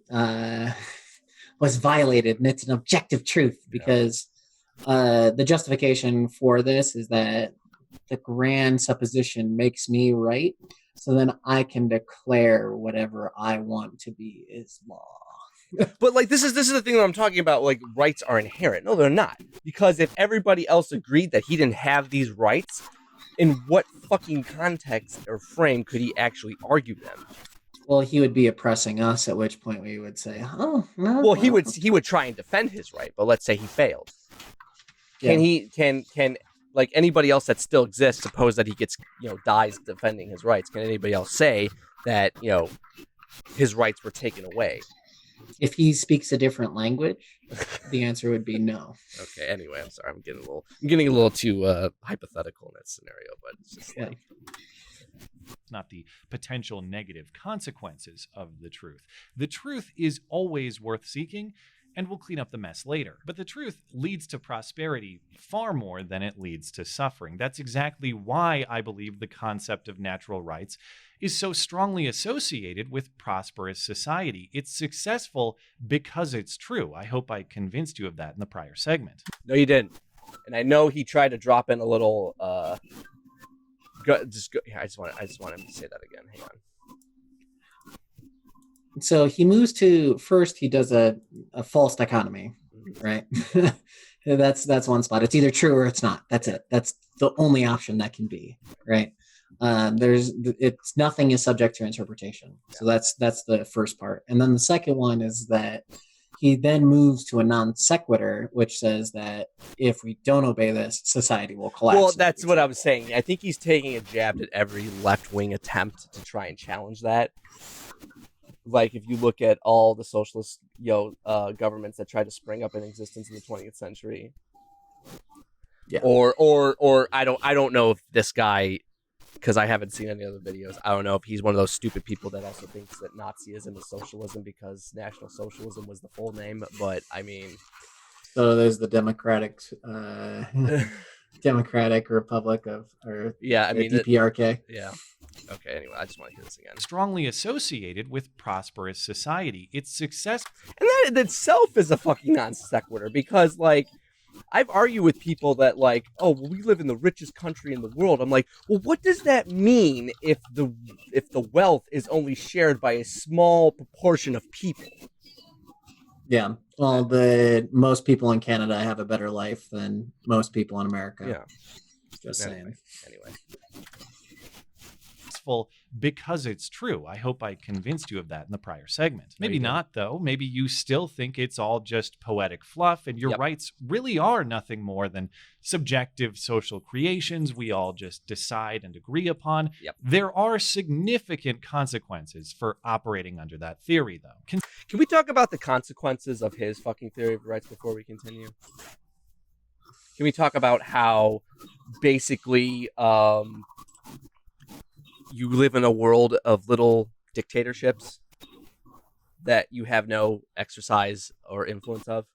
was violated, and it's an objective truth, because the justification for this is that the grand supposition makes me right, so then I can declare whatever I want to be is law. But like this is the thing that I'm talking about. Like, rights are inherent. No, they're not. Because if everybody else agreed that he didn't have these rights, in what fucking context or frame could he actually argue them? Well, he would be oppressing us, at which point we would say, "Oh no." Well, he would try and defend his right, but let's say he failed. Can like anybody else that still exists, suppose that he gets, dies defending his rights, can anybody else say that, his rights were taken away? If he speaks a different language, the answer would be no. Okay, anyway, I'm sorry. I'm getting a little too hypothetical in that scenario, but it's just like, not the potential negative consequences of the truth. The truth is always worth seeking, and we'll clean up the mess later. But the truth leads to prosperity far more than it leads to suffering. That's exactly why I believe the concept of natural rights is so strongly associated with prosperous society. It's successful because it's true. I hope I convinced you of that in the prior segment. No, you didn't. And I know he tried to drop in a little. I just want him to say that again. Hang on. So he moves to, first he does a false dichotomy, right? that's one spot. It's either true or it's not. That's it. That's the only option that can be, right? Nothing is subject to interpretation. So that's the first part. And then the second one is that he then moves to a non sequitur, which says that if we don't obey this, society will collapse. Well, that's what I was saying. I think he's taking a jab at every left-wing attempt to try and challenge that. Like, if you look at all the socialist governments that tried to spring up in existence in the 20th century, or I don't know if this guy, because I haven't seen any other videos, I don't know if he's one of those stupid people that also thinks that Nazism is socialism because National Socialism was the full name. But I mean, so there's the Democratic Republic DPRK. Yeah. Okay, anyway, I just want to hear this again. Strongly associated with prosperous society. Its success. And that in itself is a fucking non sequitur, because, like, I've argued with people that, like, oh, well, we live in the richest country in the world. I'm like, well, what does that mean if the wealth is only shared by a small proportion of people? Yeah. Well, most people in Canada have a better life than most people in America. Yeah. Just saying. Anyway. Because it's true. I hope I convinced you of that in the prior segment. Maybe not, though. Maybe you still think it's all just poetic fluff, and your rights really are nothing more than subjective social creations we all just decide and agree upon. There are significant consequences for operating under that theory, though. Can we talk about the consequences of his fucking theory of rights before we continue? Can we talk about how basically you live in a world of little dictatorships that you have no exercise or influence of?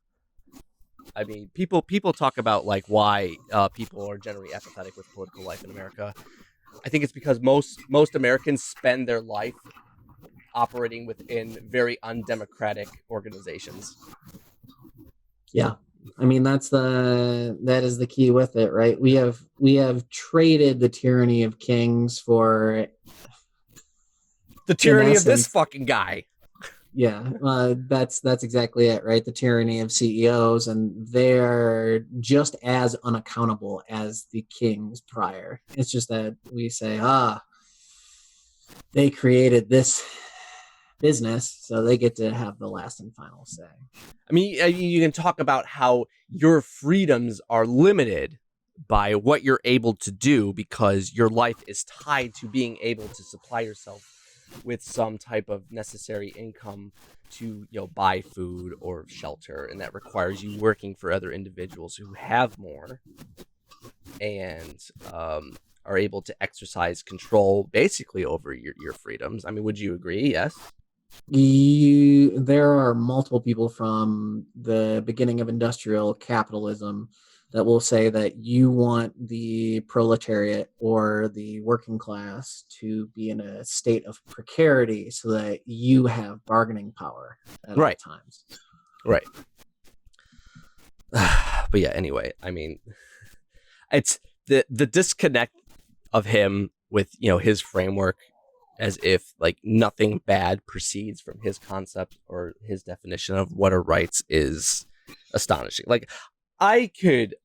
I mean, people talk about, like, why people are generally apathetic with political life in America. I think it's because most Americans spend their life operating within very undemocratic organizations. Yeah. I mean, that is the key with it, right? We have traded the tyranny of kings for The tyranny of this essence, fucking guy. yeah, that's exactly it, right? The tyranny of CEOs, and they're just as unaccountable as the kings prior. It's just that we say, they created this business, so they get to have the last and final say. I mean, you can talk about how your freedoms are limited by what you're able to do because your life is tied to being able to supply yourself with some type of necessary income to, buy food or shelter, and that requires you working for other individuals who have more and are able to exercise control basically over your freedoms. I mean, would you agree? Yes. There are multiple people from the beginning of industrial capitalism that will say that you want the proletariat or the working class to be in a state of precarity so that you have bargaining power at all times. Right. But yeah, anyway, I mean, it's the disconnect of him with, his framework, as if like nothing bad proceeds from his concept or his definition of what are rights, is astonishing. Like I could,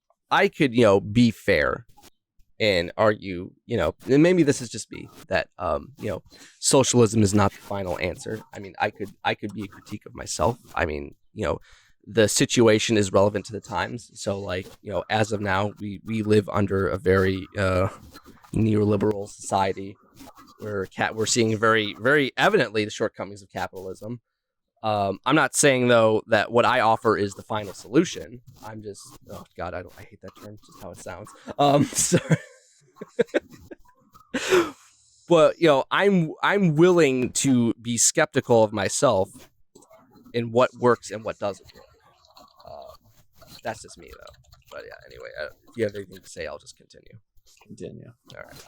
be fair and argue, and maybe this is just me, that, socialism is not the final answer. I mean, I could be a critique of myself. I mean, the situation is relevant to the times. So like, as of now, we live under a very neoliberal society where we're seeing very, very evidently the shortcomings of capitalism. I'm not saying though that what I offer is the final solution. I'm just, oh god, I hate that term, just how it sounds. Sorry. But I'm willing to be skeptical of myself in what works and what doesn't work. That's just me though. But yeah, anyway, if you have anything to say, I'll just continue. All right.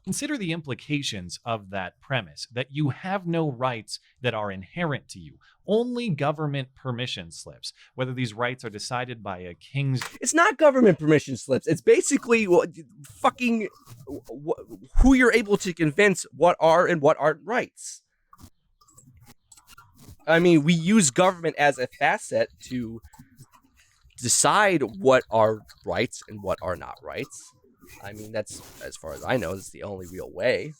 Consider the implications of that premise, that you have no rights that are inherent to you, only government permission slips, whether these rights are decided by a king's... It's not government permission slips. It's basically fucking who you're able to convince what are and what aren't rights. I mean, we use government as a facet to decide what are rights and what are not rights. I mean, that's, as far as I know, is the only real way,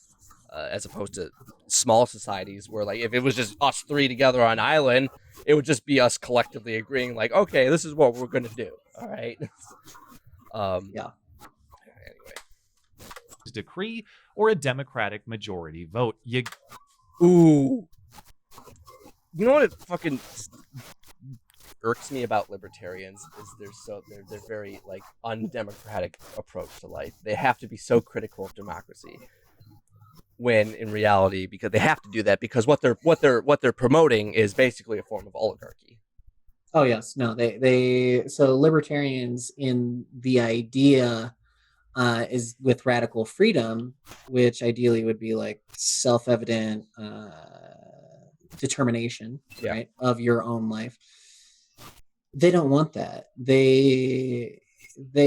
as opposed to small societies where, like, if it was just us three together on an island, it would just be us collectively agreeing, like, okay, this is what we're going to do. All right. Yeah. Anyway. Decree or a Democratic majority vote. Ooh. You know what it fucking irks me about libertarians is they're very like undemocratic approach to life. They have to be so critical of democracy, when in reality, because they have to do that because what they're promoting is basically a form of oligarchy. Oh yes, no, so libertarians in the idea is with radical freedom, which ideally would be like self-evident determination, right, of your own life. They don't want that. They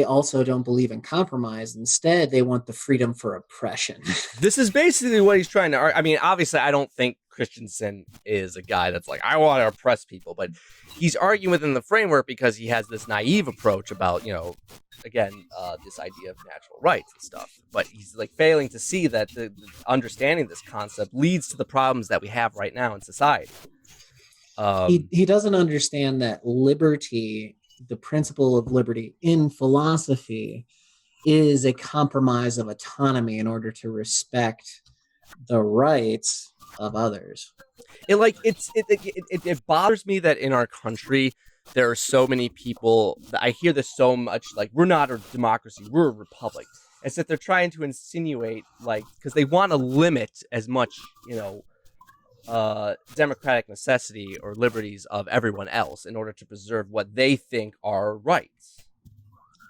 also don't believe in compromise. Instead, they want the freedom for oppression. This is basically what he's trying to argue. I mean, obviously, I don't think Christensen is a guy that's like, I want to oppress people, but he's arguing within the framework because he has this naive approach about, again, this idea of natural rights and stuff. But he's like failing to see that the understanding this concept leads to the problems that we have right now in society. He doesn't understand that liberty, the principle of liberty in philosophy, is a compromise of autonomy in order to respect the rights of others. It bothers me that in our country there are so many people that I hear this so much, like, we're not a democracy, we're a republic. It's that they're trying to insinuate, like, because they want to limit as much, democratic necessity or liberties of everyone else in order to preserve what they think are rights.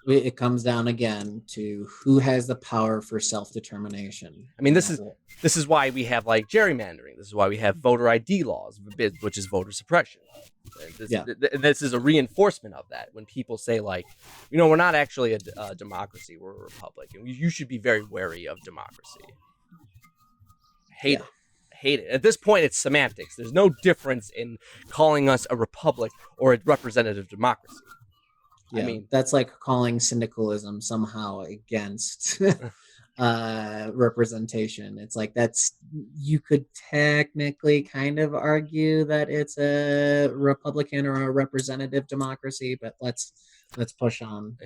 it comes down again to who has the power for self-determination. I mean, this is why we have like gerrymandering. This is why we have voter ID laws, which is voter suppression. This is a reinforcement of that. When people say like, we're not actually a democracy, we're a republic, and you should be very wary of democracy. Hate it. At this point, it's semantics. There's no difference in calling us a republic or a representative democracy. Yeah, I mean, that's like calling syndicalism somehow against representation. It's like you could technically kind of argue that it's a Republican or a representative democracy, but let's push on.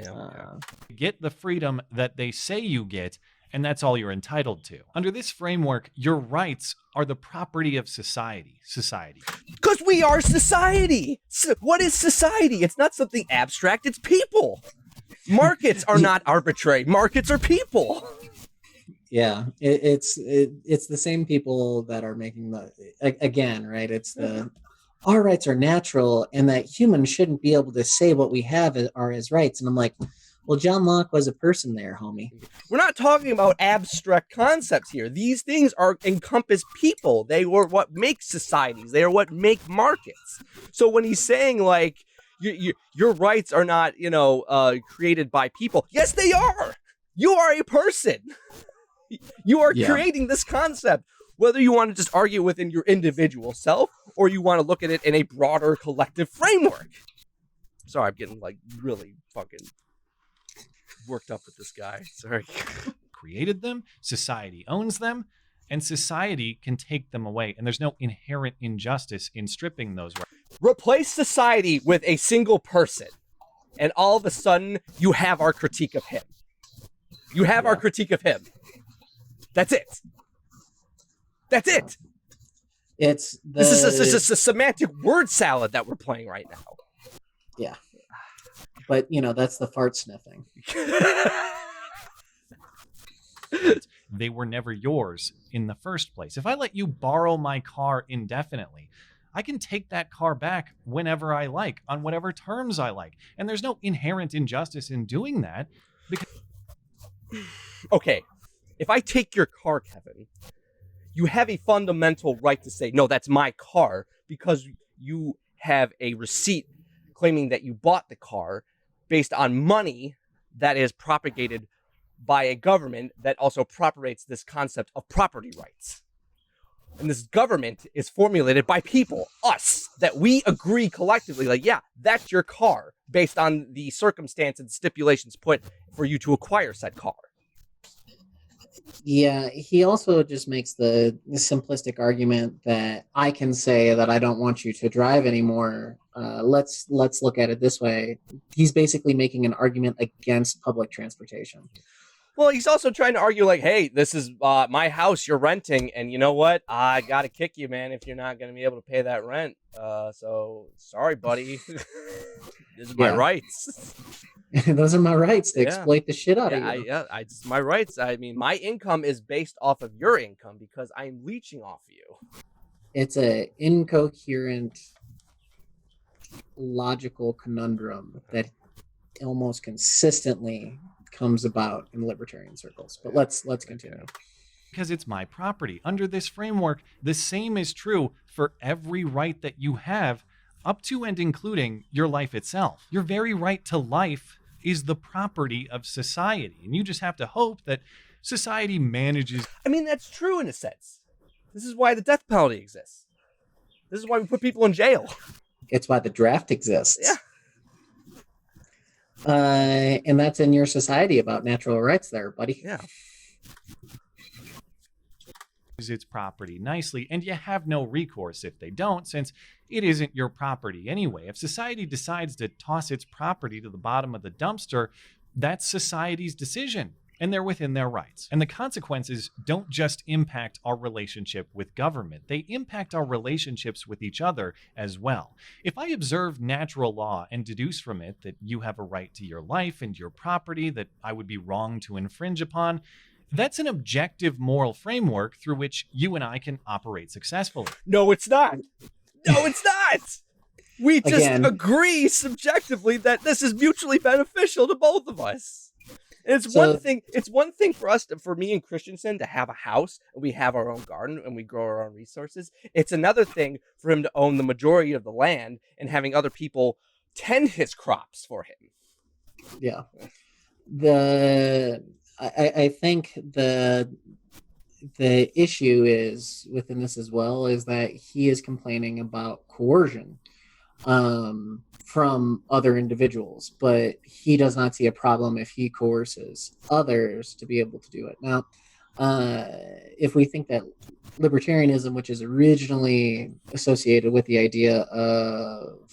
Get the freedom that they say you get, and that's all you're entitled to. Under this framework, your rights are the property of society. Because we are society. What is society? It's not something abstract. It's people. Markets are not arbitrary. Markets are people. Yeah, it's the same people that are making again, right? It's our rights are natural, and that humans shouldn't be able to say what we have are as rights. And I'm like, well, John Locke was a person there, homie. We're not talking about abstract concepts here. These things encompass people. They were what make societies. They are what make markets. So when he's saying like your rights are not, created by people, yes, they are. You are a person. You are creating this concept. Whether you want to just argue within your individual self or you want to look at it in a broader collective framework. Sorry, I'm getting like really fucking worked up with this guy. Sorry. Created them, society owns them, and society can take them away. And there's no inherent injustice in stripping those rights. Replace society with a single person, and all of a sudden you have our critique of him. You have our critique of him. That's it. That's it. This is a semantic word salad that we're playing right now. Yeah. But, that's the fart sniffing. They were never yours in the first place. If I let you borrow my car indefinitely, I can take that car back whenever I like, on whatever terms I like. And there's no inherent injustice in doing that. Okay, if I take your car, Kevin, you have a fundamental right to say, no, that's my car, because you have a receipt claiming that you bought the car based on money that is propagated by a government that also propagates this concept of property rights. And this government is formulated by people, us, that we agree collectively, like, yeah, that's your car, based on the circumstance and stipulations put for you to acquire said car. Yeah, he also just makes the simplistic argument that I can say that I don't want you to drive anymore. Let's look at it this way. He's basically making an argument against public transportation. Well, he's also trying to argue like, hey, this is my house you're renting, and you know what? I got to kick you, man, if you're not going to be able to pay that rent. So, sorry, buddy. These are my rights. Those are my rights to exploit the shit out of you. It's my rights. I mean, my income is based off of your income because I'm leeching off you. It's an incoherent, logical conundrum that almost consistently comes about in libertarian circles. But let's continue. Because it's my property. Under this framework, the same is true for every right that you have, up to and including your life itself. Your very right to life is the property of society. And you just have to hope that society manages. I mean, that's true in a sense. This is why the death penalty exists. This is why we put people in jail. It's why the draft exists. Yeah. And that's in your society about natural rights there, buddy. Yeah. Its property nicely, and you have no recourse if they don't, since it isn't your property anyway. If society decides to toss its property to the bottom of the dumpster, that's society's decision, and they're within their rights. And the consequences don't just impact our relationship with government, they impact our relationships with each other as well. If I observe natural law and deduce from it that you have a right to your life and your property that I would be wrong to infringe upon, that's an objective moral framework through which you and I can operate successfully. No, it's not. No, it's not. We just Again- agree subjectively that this is mutually beneficial to both of us. And it's So- one thing. It's one thing for me and Christensen to have a house and we have our own garden and we grow our own resources. It's another thing for him to own the majority of the land and having other people tend his crops for him. Yeah. I think the issue is within this as well is that he is complaining about coercion from other individuals, but he does not see a problem if he coerces others to be able to do it. Now, if we think that libertarianism, which is originally associated with the idea of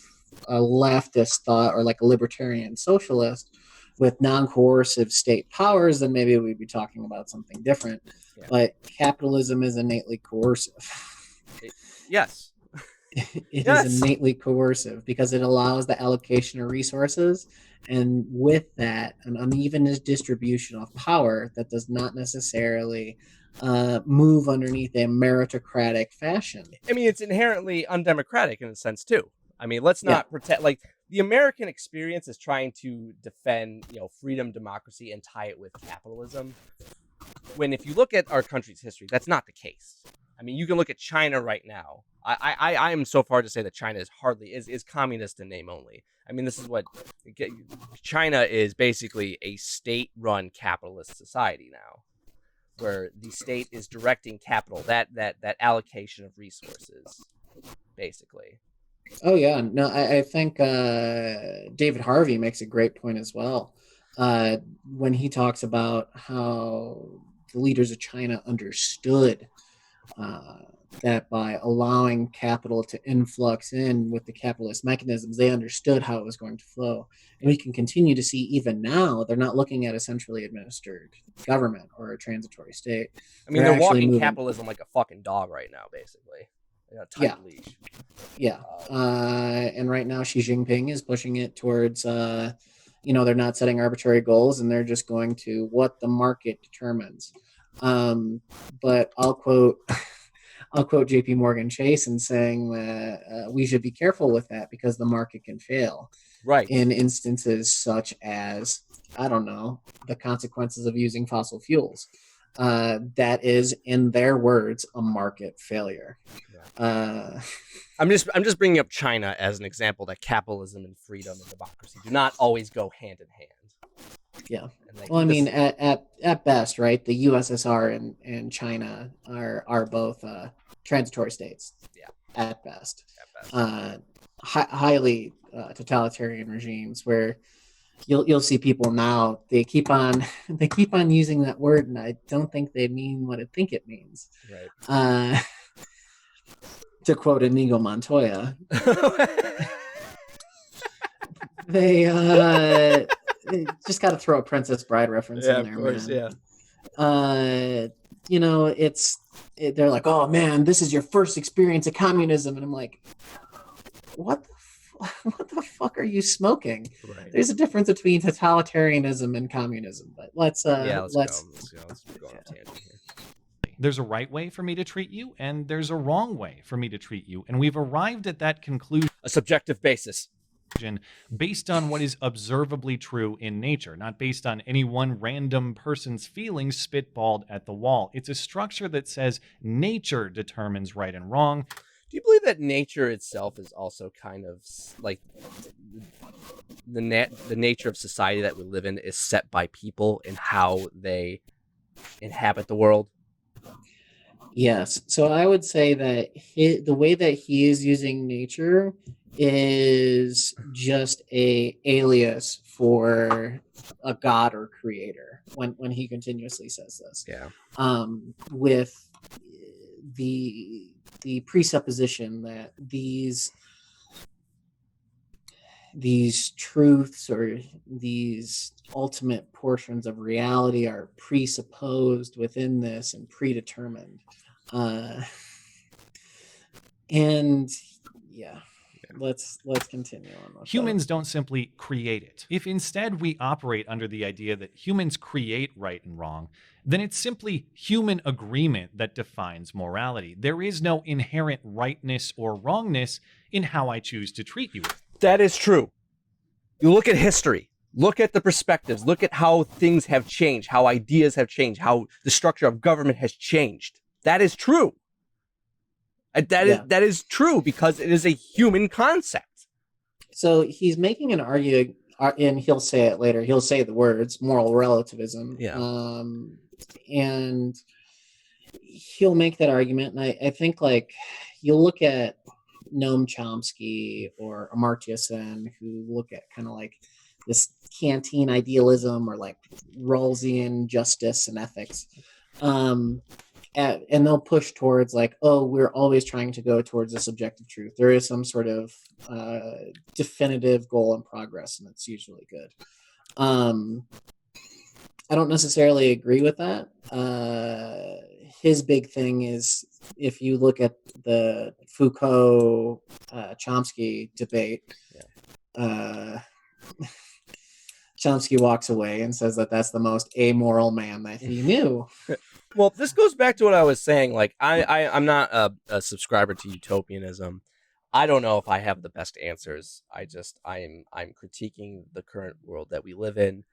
a leftist thought or like a libertarian socialist with non-coercive state powers, then maybe we'd be talking about something different. Yeah. But capitalism is innately coercive. Yes. It Yes. is innately coercive because it allows the allocation of resources, and with that, an uneven distribution of power that does not necessarily move underneath a meritocratic fashion. I mean, it's inherently undemocratic in a sense too. I mean, let's not pretend like the American experience is trying to defend, freedom, democracy, and tie it with capitalism. When if you look at our country's history, that's not the case. I mean, you can look at China right now. I am so far to say that China is communist in name only. I mean, this is what China is basically a state-run capitalist society now, where the state is directing capital, that allocation of resources, basically. Oh yeah, no, I think David Harvey makes a great point as well when he talks about how the leaders of China understood that by allowing capital to influx in with the capitalist mechanisms, they understood how it was going to flow. And we can continue to see even now, they're not looking at a centrally administered government or a transitory state. I mean, they're walking capitalism like a fucking dog right now, basically. A tight leash. Yeah. And right now Xi Jinping is pushing it towards, they're not setting arbitrary goals and they're just going to what the market determines. But I'll quote JP Morgan Chase in saying that we should be careful with that because the market can fail. Right. In instances such as, I don't know, the consequences of using fossil fuels. That is, in their words, a market failure. I'm just bringing up China as an example that capitalism and freedom and democracy do not always go hand in hand. Yeah. Well, I mean, at best, right? The USSR and China are both transitory states. Yeah. At best. Highly totalitarian regimes where you'll see people now they keep on using that word, and I don't think they mean what I think it means. Right. To quote Inigo Montoya, they just got to throw a Princess Bride reference in there, of course, man. They're like, oh man, this is your first experience of communism, and I'm like, what the fuck are you smoking? Right. There's a difference between totalitarianism and communism, but let's go on a tangent here. There's a right way for me to treat you, and there's a wrong way for me to treat you, and we've arrived at that conclusion. A subjective basis. Based on what is observably true in nature, not based on any one random person's feelings spitballed at the wall. It's a structure that says nature determines right and wrong. Do you believe that nature itself is also kind of like the nature of society that we live in is set by people and how they inhabit the world? Yes. So I would say that the way that he is using nature is just a alias for a god or creator when he continuously says this. Yeah. With the presupposition that these truths or these ultimate portions of reality are presupposed within this and predetermined. And yeah. let's continue on with Humans don't simply create it. If instead we operate under the idea that humans create right and wrong, then it's simply human agreement that defines morality. There is no inherent rightness or wrongness in how I choose to treat you. That is true. You look at history, look at the perspectives, look at how things have changed, how ideas have changed, how the structure of government has changed. That is true. That is true because it is a human concept. So he's making an argument, and he'll say it later. He'll say the words moral relativism. Yeah. And he'll make that argument. And I think, like, you'll look at Noam Chomsky or Amartya Sen, who look at kind of like this Kantian idealism or like Rawlsian justice and ethics. And they'll push towards like, oh, we're always trying to go towards a subjective truth. There is some sort of definitive goal in progress, and it's usually good. I don't necessarily agree with that. His big thing is, if you look at the Foucault Chomsky debate, Chomsky walks away and says that that's the most amoral man that he knew. Well, this goes back to what I was saying. Like, I'm not a subscriber to utopianism. I don't know if I have the best answers. I'm critiquing the current world that we live in,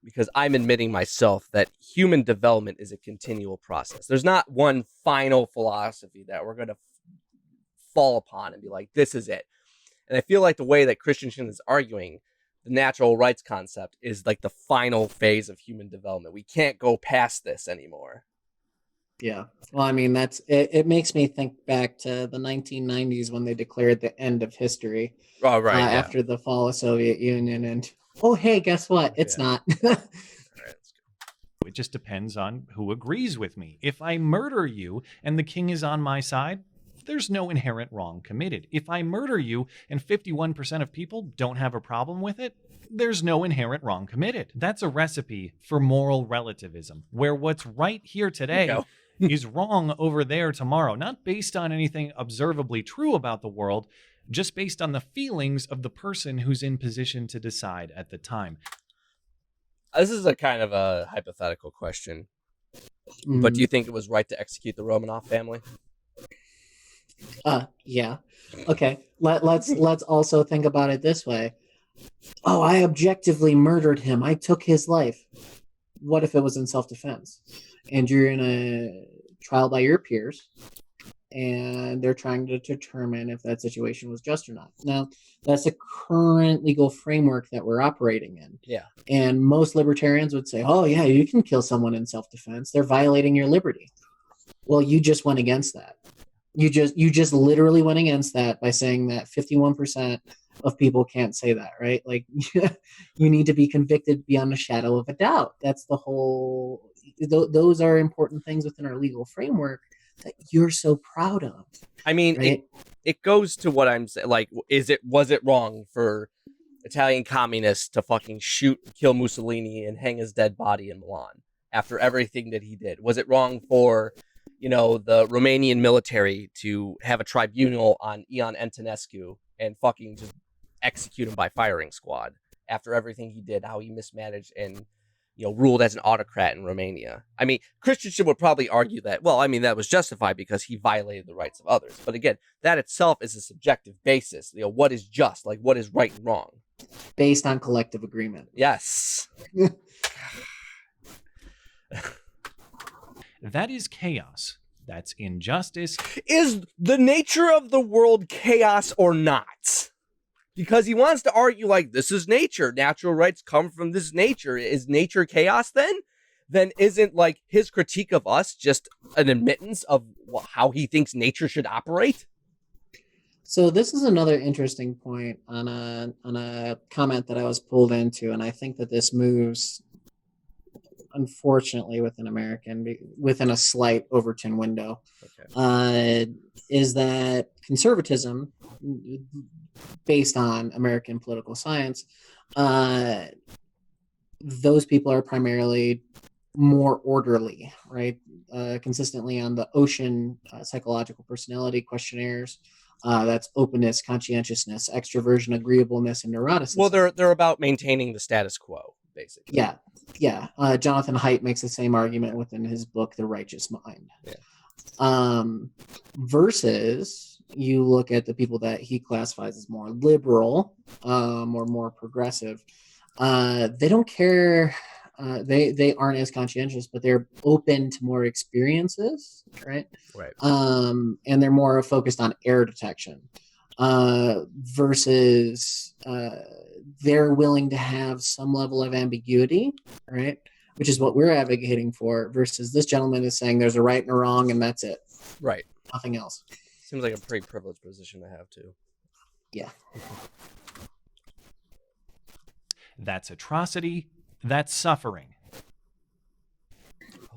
because I'm admitting myself that human development is a continual process. There's not one final philosophy that we're going to fall upon and be like, this is it. And I feel like the way that Christensen is arguing, the natural rights concept is like the final phase of human development. We can't go past this anymore. Yeah. Well, I mean, it makes me think back to the 1990s when they declared the end of history. Oh, right. After the fall of Soviet Union. And, oh, hey, guess what? It's not. All right, let's go. It just depends on who agrees with me. If I murder you and the king is on my side, there's no inherent wrong committed. If I murder you and 51% of people don't have a problem with it, there's no inherent wrong committed. That's a recipe for moral relativism, where what's right here today is wrong over there tomorrow, not based on anything observably true about the world, just based on the feelings of the person who's in position to decide at the time. This is a kind of a hypothetical question, but do you think it was right to execute the Romanov family? Yeah. Okay. Let's also think about it this way. Oh, I objectively murdered him. I took his life. What if it was in self-defense? And you're in a trial by your peers, and they're trying to determine if that situation was just or not. Now, that's the current legal framework that we're operating in. Yeah. And most libertarians would say, oh, yeah, you can kill someone in self-defense. They're violating your liberty. Well, you just went against that. You just literally went against that by saying that 51% of people can't say that, right? Like, you need to be convicted beyond a shadow of a doubt. That's the whole. Those are important things within our legal framework that you're so proud of. I mean, right? it goes to what I'm saying. Like, was it wrong for Italian communists to fucking shoot, kill Mussolini, and hang his dead body in Milan after everything that he did? Was it wrong for, the Romanian military to have a tribunal on Ion Antonescu and fucking just execute him by firing squad after everything he did, how he mismanaged and, ruled as an autocrat in Romania? I mean, Christensen would probably argue that, that was justified because he violated the rights of others. But again, that itself is a subjective basis. What is just, like what is right and wrong? Based on collective agreement. Yes. That is chaos. That's injustice. Is the nature of the world chaos or not? Because he wants to argue like, this is nature. Natural rights come from this nature. Is nature chaos then? Then isn't like his critique of us just an admittance of how he thinks nature should operate? So this is another interesting point on a comment that I was pulled into, and I think that this moves, unfortunately, within a slight Overton window. Okay. Is that conservatism, based on American political science, those people are primarily more orderly, right? Consistently on the Ocean psychological personality questionnaires, That's openness, conscientiousness, extroversion, agreeableness, and neuroticism. Well, they're about maintaining the status quo, basically. Yeah. Jonathan Haidt makes the same argument within his book, The Righteous Mind. Yeah. Versus you look at the people that he classifies as more liberal, or more progressive. They don't care. They aren't as conscientious, but they're open to more experiences, right? Right. And they're more focused on error detection. Versus they're willing to have some level of ambiguity, right? Which is what we're advocating for, versus this gentleman is saying there's a right and a wrong and that's it. Right. Nothing else. Seems like a pretty privileged position to have, too. Yeah. That's atrocity. That's suffering.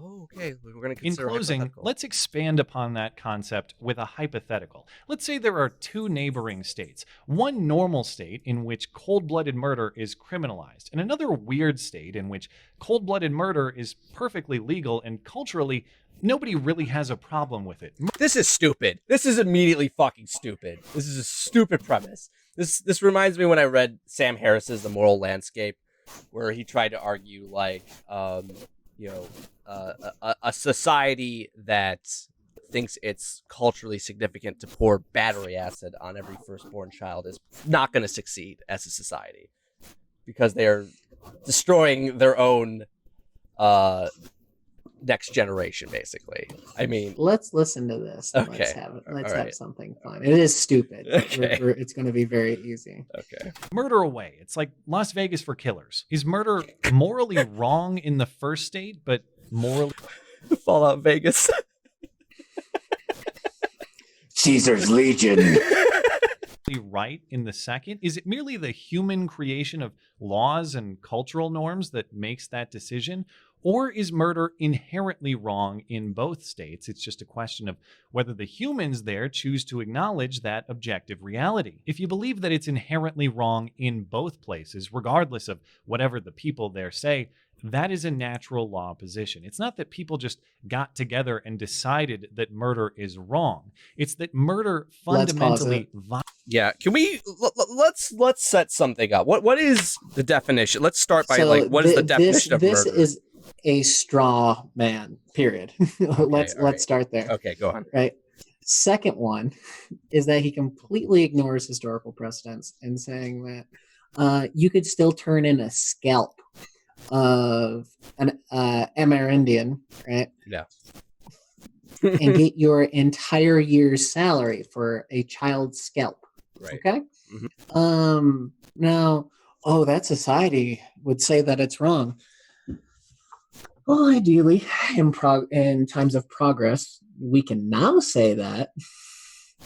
Oh, okay. We're going to In consider closing, hypothetical. let's expand upon that concept with a hypothetical. Let's say there are two neighboring states, one normal state in which cold-blooded murder is criminalized, and another weird state in which cold-blooded murder is perfectly legal and culturally nobody really has a problem with it. This is stupid. This is immediately fucking stupid. This is a stupid premise. This reminds me when I read Sam Harris's The Moral Landscape, where he tried to argue like, a society that thinks it's culturally significant to pour battery acid on every firstborn child is not going to succeed as a society because they're destroying their own next generation, basically. I mean, let's listen to this. Okay. Let's All have right. something fun. It is stupid. Okay. It's going to be very easy. okay. Murder away. It's like Las Vegas for killers. Is murder morally wrong in the first state, but morally Fallout Vegas. Caesar's Legion. right in the second? Is it merely the human creation of laws and cultural norms that makes that decision? Or is murder inherently wrong in both states? It's just a question of whether the humans there choose to acknowledge that objective reality. If you believe that it's inherently wrong in both places, regardless of whatever the people there say, that is a natural law position. It's not that people just got together and decided that murder is wrong. It's that murder fundamentally Yeah, can we let's set something up. What is the definition? Let's start by what is the definition of murder? This is a straw man. Period. Let's start there. Okay, go on. Right. Second one is that he completely ignores historical precedents and saying that you could still turn in a scalp of an Amerindian, right? Yeah. And get your entire year's salary for a child's scalp. Right. Okay. Mm-hmm. Now, that society would say that it's wrong. Well, ideally, in times of progress, we can now say that.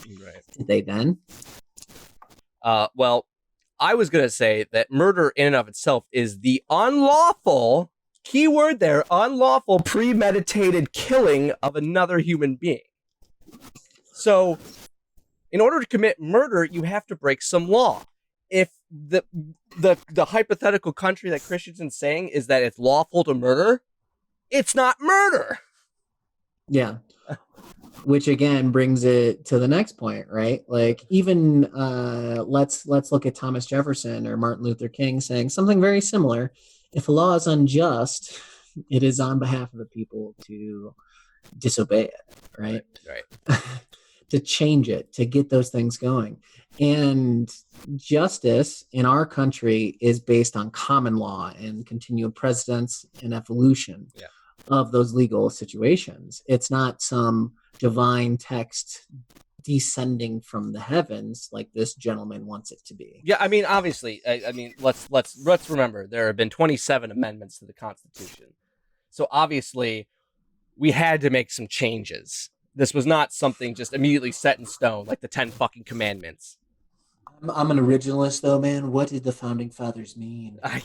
Right. Did they then? Well, I was going to say that murder in and of itself is the unlawful, keyword there, unlawful premeditated killing of another human being. So, in order to commit murder, you have to break some law. If the hypothetical country that Christensen's saying is that it's lawful to murder, it's not murder. Yeah. Which again brings it to the next point, right? Like even let's look at Thomas Jefferson or Martin Luther King saying something very similar. If a law is unjust, it is on behalf of the people to disobey it, right? Right. To change it, to get those things going. And justice in our country is based on common law and continual precedence and evolution of those legal situations. It's not some divine text descending from the heavens like this gentleman wants it to be. Yeah, I mean, obviously, I mean, let's remember there have been 27 amendments to the Constitution. So obviously, we had to make some changes. This was not something just immediately set in stone like the 10 fucking commandments. I'm an originalist, though, man. What did the founding fathers mean? I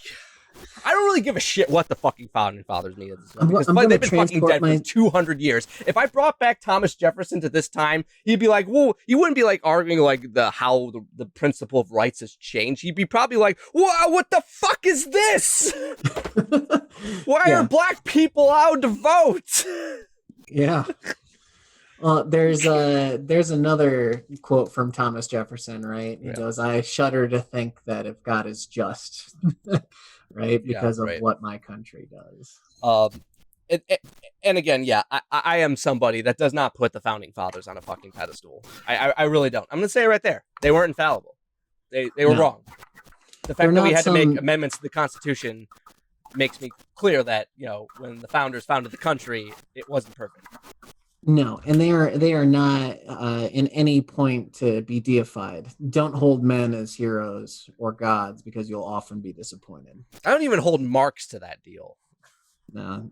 don't really give a shit what the fucking founding fathers mean. Because I'm they've been fucking dead for 200 years. If I brought back Thomas Jefferson to this time, he'd be like, "Whoa!" He wouldn't be like arguing like how the principle of rights has changed. He'd be probably like, "Wow, what the fuck is this? Why are black people allowed to vote?" Yeah. Well, there's another quote from Thomas Jefferson, right? He Yeah. goes, "I shudder to think that if God is just, right, because of right. what my country does." And again, yeah, I am somebody that does not put the founding fathers on a fucking pedestal. I really don't. I'm gonna say it right there. They weren't infallible. They were No. wrong. The They're fact that we not had to make some- amendments to the Constitution makes me clear that, you know, when the founders founded the country, it wasn't perfect. No, and they are not in any point to be deified. Don't hold men as heroes or gods because you'll often be disappointed. I don't even hold Marx to that deal. No,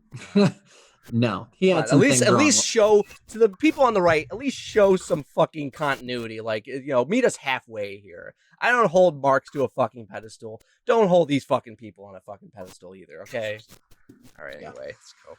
no, he had But some at things wrong. least show to the people on the right. At least show some fucking continuity. Like, you know, meet us halfway here. I don't hold Marx to a fucking pedestal. Don't hold these fucking people on a fucking pedestal either. Okay. All right. Yeah. Anyway, let's go.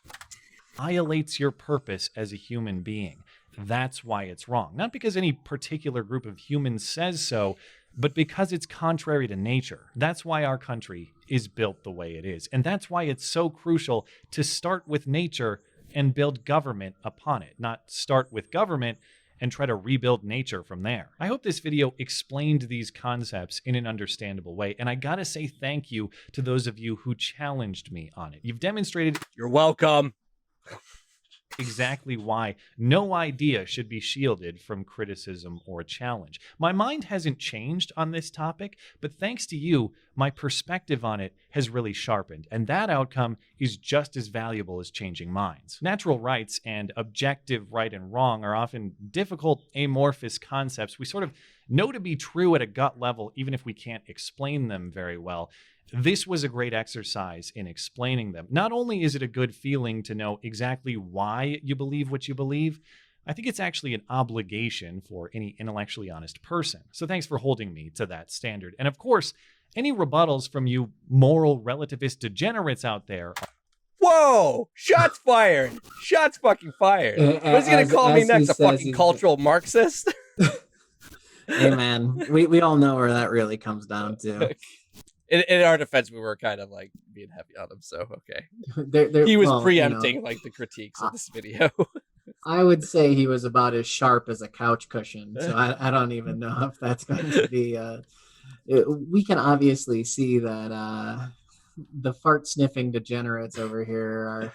Violates your purpose as a human being. That's why it's wrong. Not because any particular group of humans says so, but because it's contrary to nature. That's why our country is built the way it is. And that's why it's so crucial to start with nature and build government upon it, not start with government and try to rebuild nature from there. I hope this video explained these concepts in an understandable way. And I gotta say thank you to those of you who challenged me on it. You've demonstrated You're welcome. exactly why no idea should be shielded from criticism or challenge. My mind hasn't changed on this topic, but thanks to you, my perspective on it has really sharpened, and that outcome is just as valuable as changing minds. Natural rights and objective right and wrong are often difficult, amorphous concepts we sort of know to be true at a gut level, even if we can't explain them very well. This was a great exercise in explaining them. Not only is it a good feeling to know exactly why you believe what you believe, I think it's actually an obligation for any intellectually honest person. So thanks for holding me to that standard. And of course, any rebuttals from you moral relativist degenerates out there. Whoa! Shots fired! Shots fucking fired! What's he gonna call me next? A fucking cultural Marxist? Hey man, we all know where that really comes down to. In our defense, we were kind of like being heavy on him, so okay. They're, He was well, preempting like the critiques of this video. I would say he was about as sharp as a couch cushion, so I don't even know if that's going to be. We can obviously see that the fart sniffing degenerates over here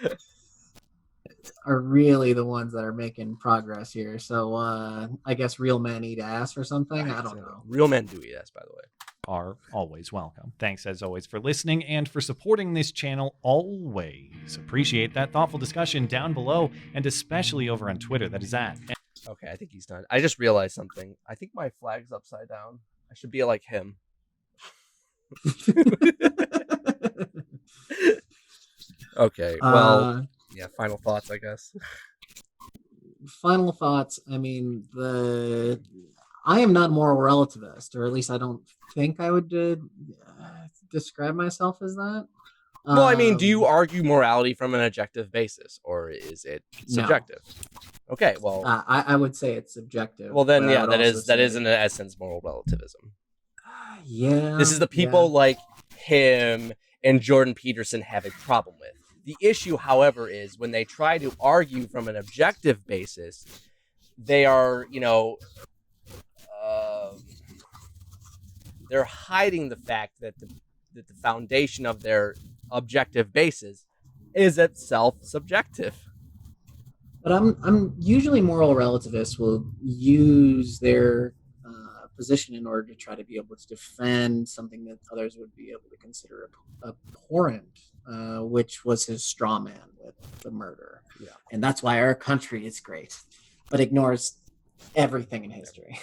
are really the ones that are making progress here. So I guess real men eat ass or something. I don't know. Real men do eat ass, by the way. Are always welcome. Thanks as always for listening and for supporting this channel. Always appreciate that thoughtful discussion down below and especially over on Twitter. That is at. Okay, I think he's done. I just realized something. I think my flag's upside down. I should be like him. Okay, well, yeah, final thoughts, I guess. Final thoughts. I mean, I am not a moral relativist, or at least I don't think I would describe myself as that. Well, I mean, do you argue morality from an objective basis, or is it subjective? No. Okay, well, I would say it's subjective. Well, then, yeah, that is in essence moral relativism. Yeah, this is the people like him and Jordan Peterson have a problem with. The issue, however, is when they try to argue from an objective basis, they are, you know, they're hiding the fact that the foundation of their objective basis is itself subjective. But I'm usually moral relativists will use their position in order to try to be able to defend something that others would be able to consider abhorrent, which was his straw man with the murder. Yeah. And that's why our country is great, but ignores everything in history.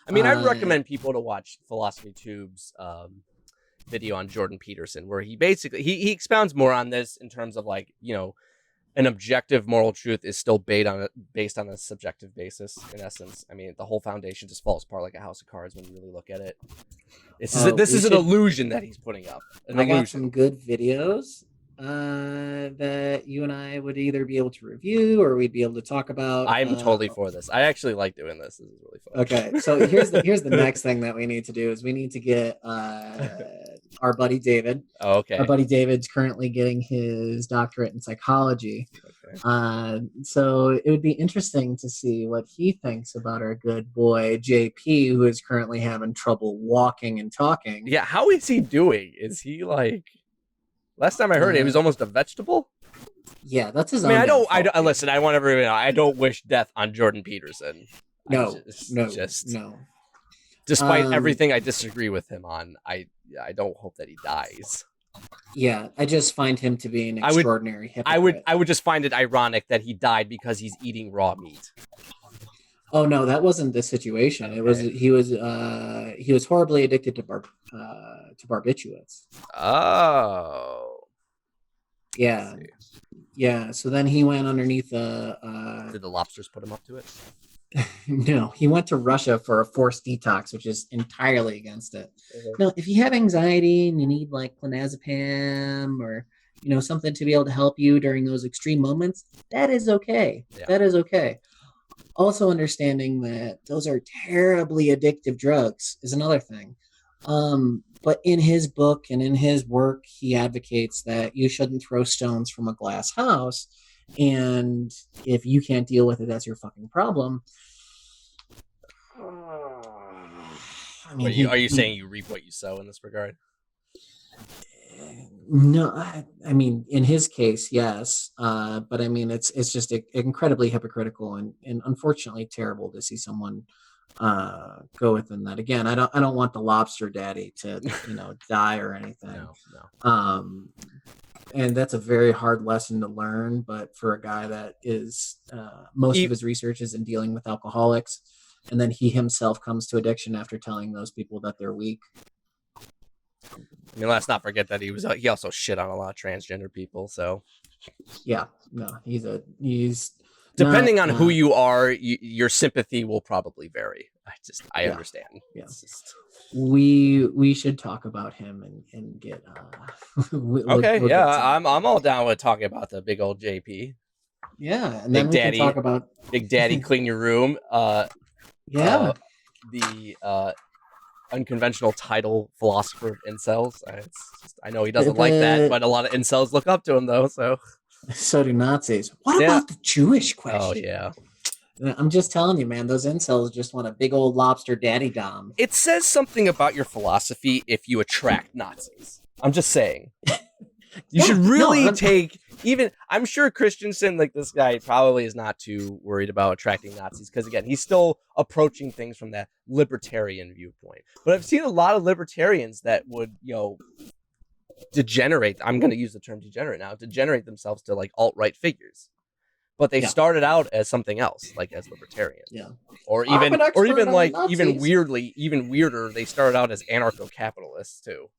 I mean, I recommend people to watch Philosophy Tube's video on Jordan Peterson, where he basically he expounds more on this in terms of like, you know, an objective moral truth is still based on a subjective basis. In essence, I mean, the whole foundation just falls apart like a house of cards when you really look at it. This is an illusion that he's putting up. I got some good videos that you and I would either be able to review or we'd be able to talk about. I'm totally for this. I actually like doing this. This is really fun. Okay, so here's the next thing that we need to do is we need to get our buddy David. Oh, okay. Our buddy David's currently getting his doctorate in psychology. So it would be interesting to see what he thinks about our good boy JP, who is currently having trouble walking and talking. Yeah, how is he doing? Is he like? Last time I heard, he was almost a vegetable. Yeah, that's his. I mean, own I don't listen. I want everyone to know. I don't wish death on Jordan Peterson. No. Despite everything I disagree with him on, I don't hope that he dies. Yeah, I just find him to be an extraordinary hypocrite. I would just find it ironic that he died because he's eating raw meat. Oh no, that wasn't the situation. Okay. It was he was horribly addicted to barbiturates. Oh. Yeah. Yeah. So then he went underneath the. Did the lobsters put him up to it? No, he went to Russia for a forced detox, which is entirely against it. No, if you have anxiety and you need like clonazepam or something to be able to help you during those extreme moments, that is okay. Yeah. That is okay. Also understanding that those are terribly addictive drugs is another thing. But in his book and in his work, he advocates that you shouldn't throw stones from a glass house. And if you can't deal with it, that's your fucking problem. I mean, are you saying you reap what you sow in this regard? No, I mean, in his case, yes. But I mean, it's just incredibly hypocritical and unfortunately terrible to see someone go within that. Again, I don't want the lobster daddy to die or anything. No. And that's a very hard lesson to learn. But for a guy that is most of his research is in dealing with alcoholics, and then he himself comes to addiction after telling those people that they're weak. I mean, let's not forget that he also shit on a lot of transgender people. So yeah, no, he's depending on who you are, your sympathy will probably vary. I understand. Yeah. We should talk about him and get okay. We'll I'm all down with talking about the big old JP. Yeah, and then we can talk about Big Daddy clean your room. The unconventional title philosopher of incels. I know he doesn't like that, but a lot of incels look up to him though. So do Nazis. What about the Jewish question? Oh yeah. I'm just telling you, man, those incels just want a big old lobster daddy dom. It says something about your philosophy if you attract Nazis. I'm just saying. You should really I'm sure Christensen, like this guy, probably is not too worried about attracting Nazis because, again, he's still approaching things from that libertarian viewpoint. But I've seen a lot of libertarians that would, degenerate. I'm going to use the term degenerate now, degenerate themselves to like alt-right figures. But they started out as something else, like as libertarians. Yeah. Or even weirder, they started out as anarcho-capitalists too.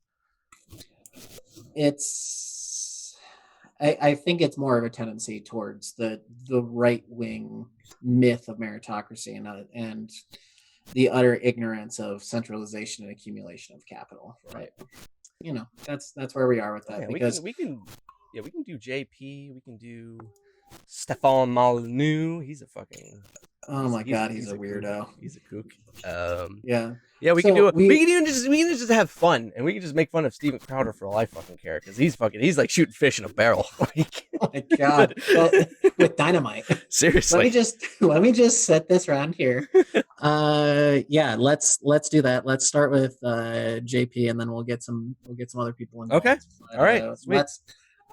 I think it's more of a tendency towards the right-wing myth of meritocracy and the utter ignorance of centralization and accumulation of capital. Right. That's where we are with that. Because we can do JP, we can do Stefan Molyneux. He's a fucking he's a weirdo. He's a kook. Yeah, we can do it. We can just have fun, and we can just make fun of Steven Crowder for all I fucking care, because he's like shooting fish in a barrel. Oh my god, with dynamite. Seriously. Let me just set this around here. Let's do that. Let's start with JP, and then we'll get some other people involved. Okay. All right. Sweet.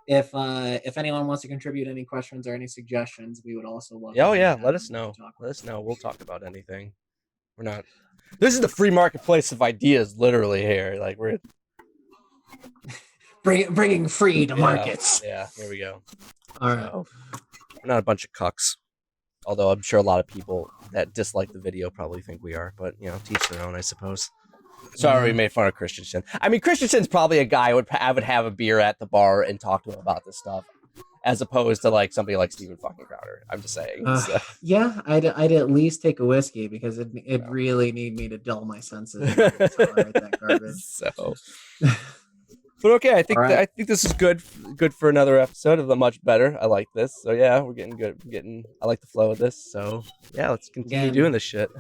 If anyone wants to contribute any questions or any suggestions, we would also love. Oh yeah, let us know. Let us know. We'll talk about anything. We're not. This is the free marketplace of ideas, literally here. Like we're bringing free to markets. Yeah. Here we go. All right. So, we're not a bunch of cucks. Although I'm sure a lot of people that dislike the video probably think we are, but teach their own, I suppose. Sorry, we made fun of Christensen. I mean, Christensen's probably a guy I would have a beer at the bar and talk to him about this stuff, as opposed to like somebody like Steven fucking Crowder. I'm just saying. Yeah, I'd at least take a whiskey because it really need me to dull my senses. That garbage. But okay, I think I think this is good for another episode of the Much Better. I like this. So yeah, we're getting good. I like the flow of this. So yeah, let's continue doing this shit.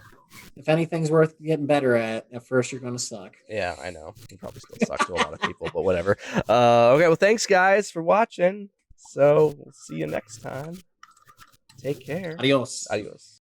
If anything's worth getting better at first you're going to suck. Yeah, I know. You probably still suck to a lot of people, but whatever. Okay, well, thanks, guys, for watching. So we'll see you next time. Take care. Adios. Adios.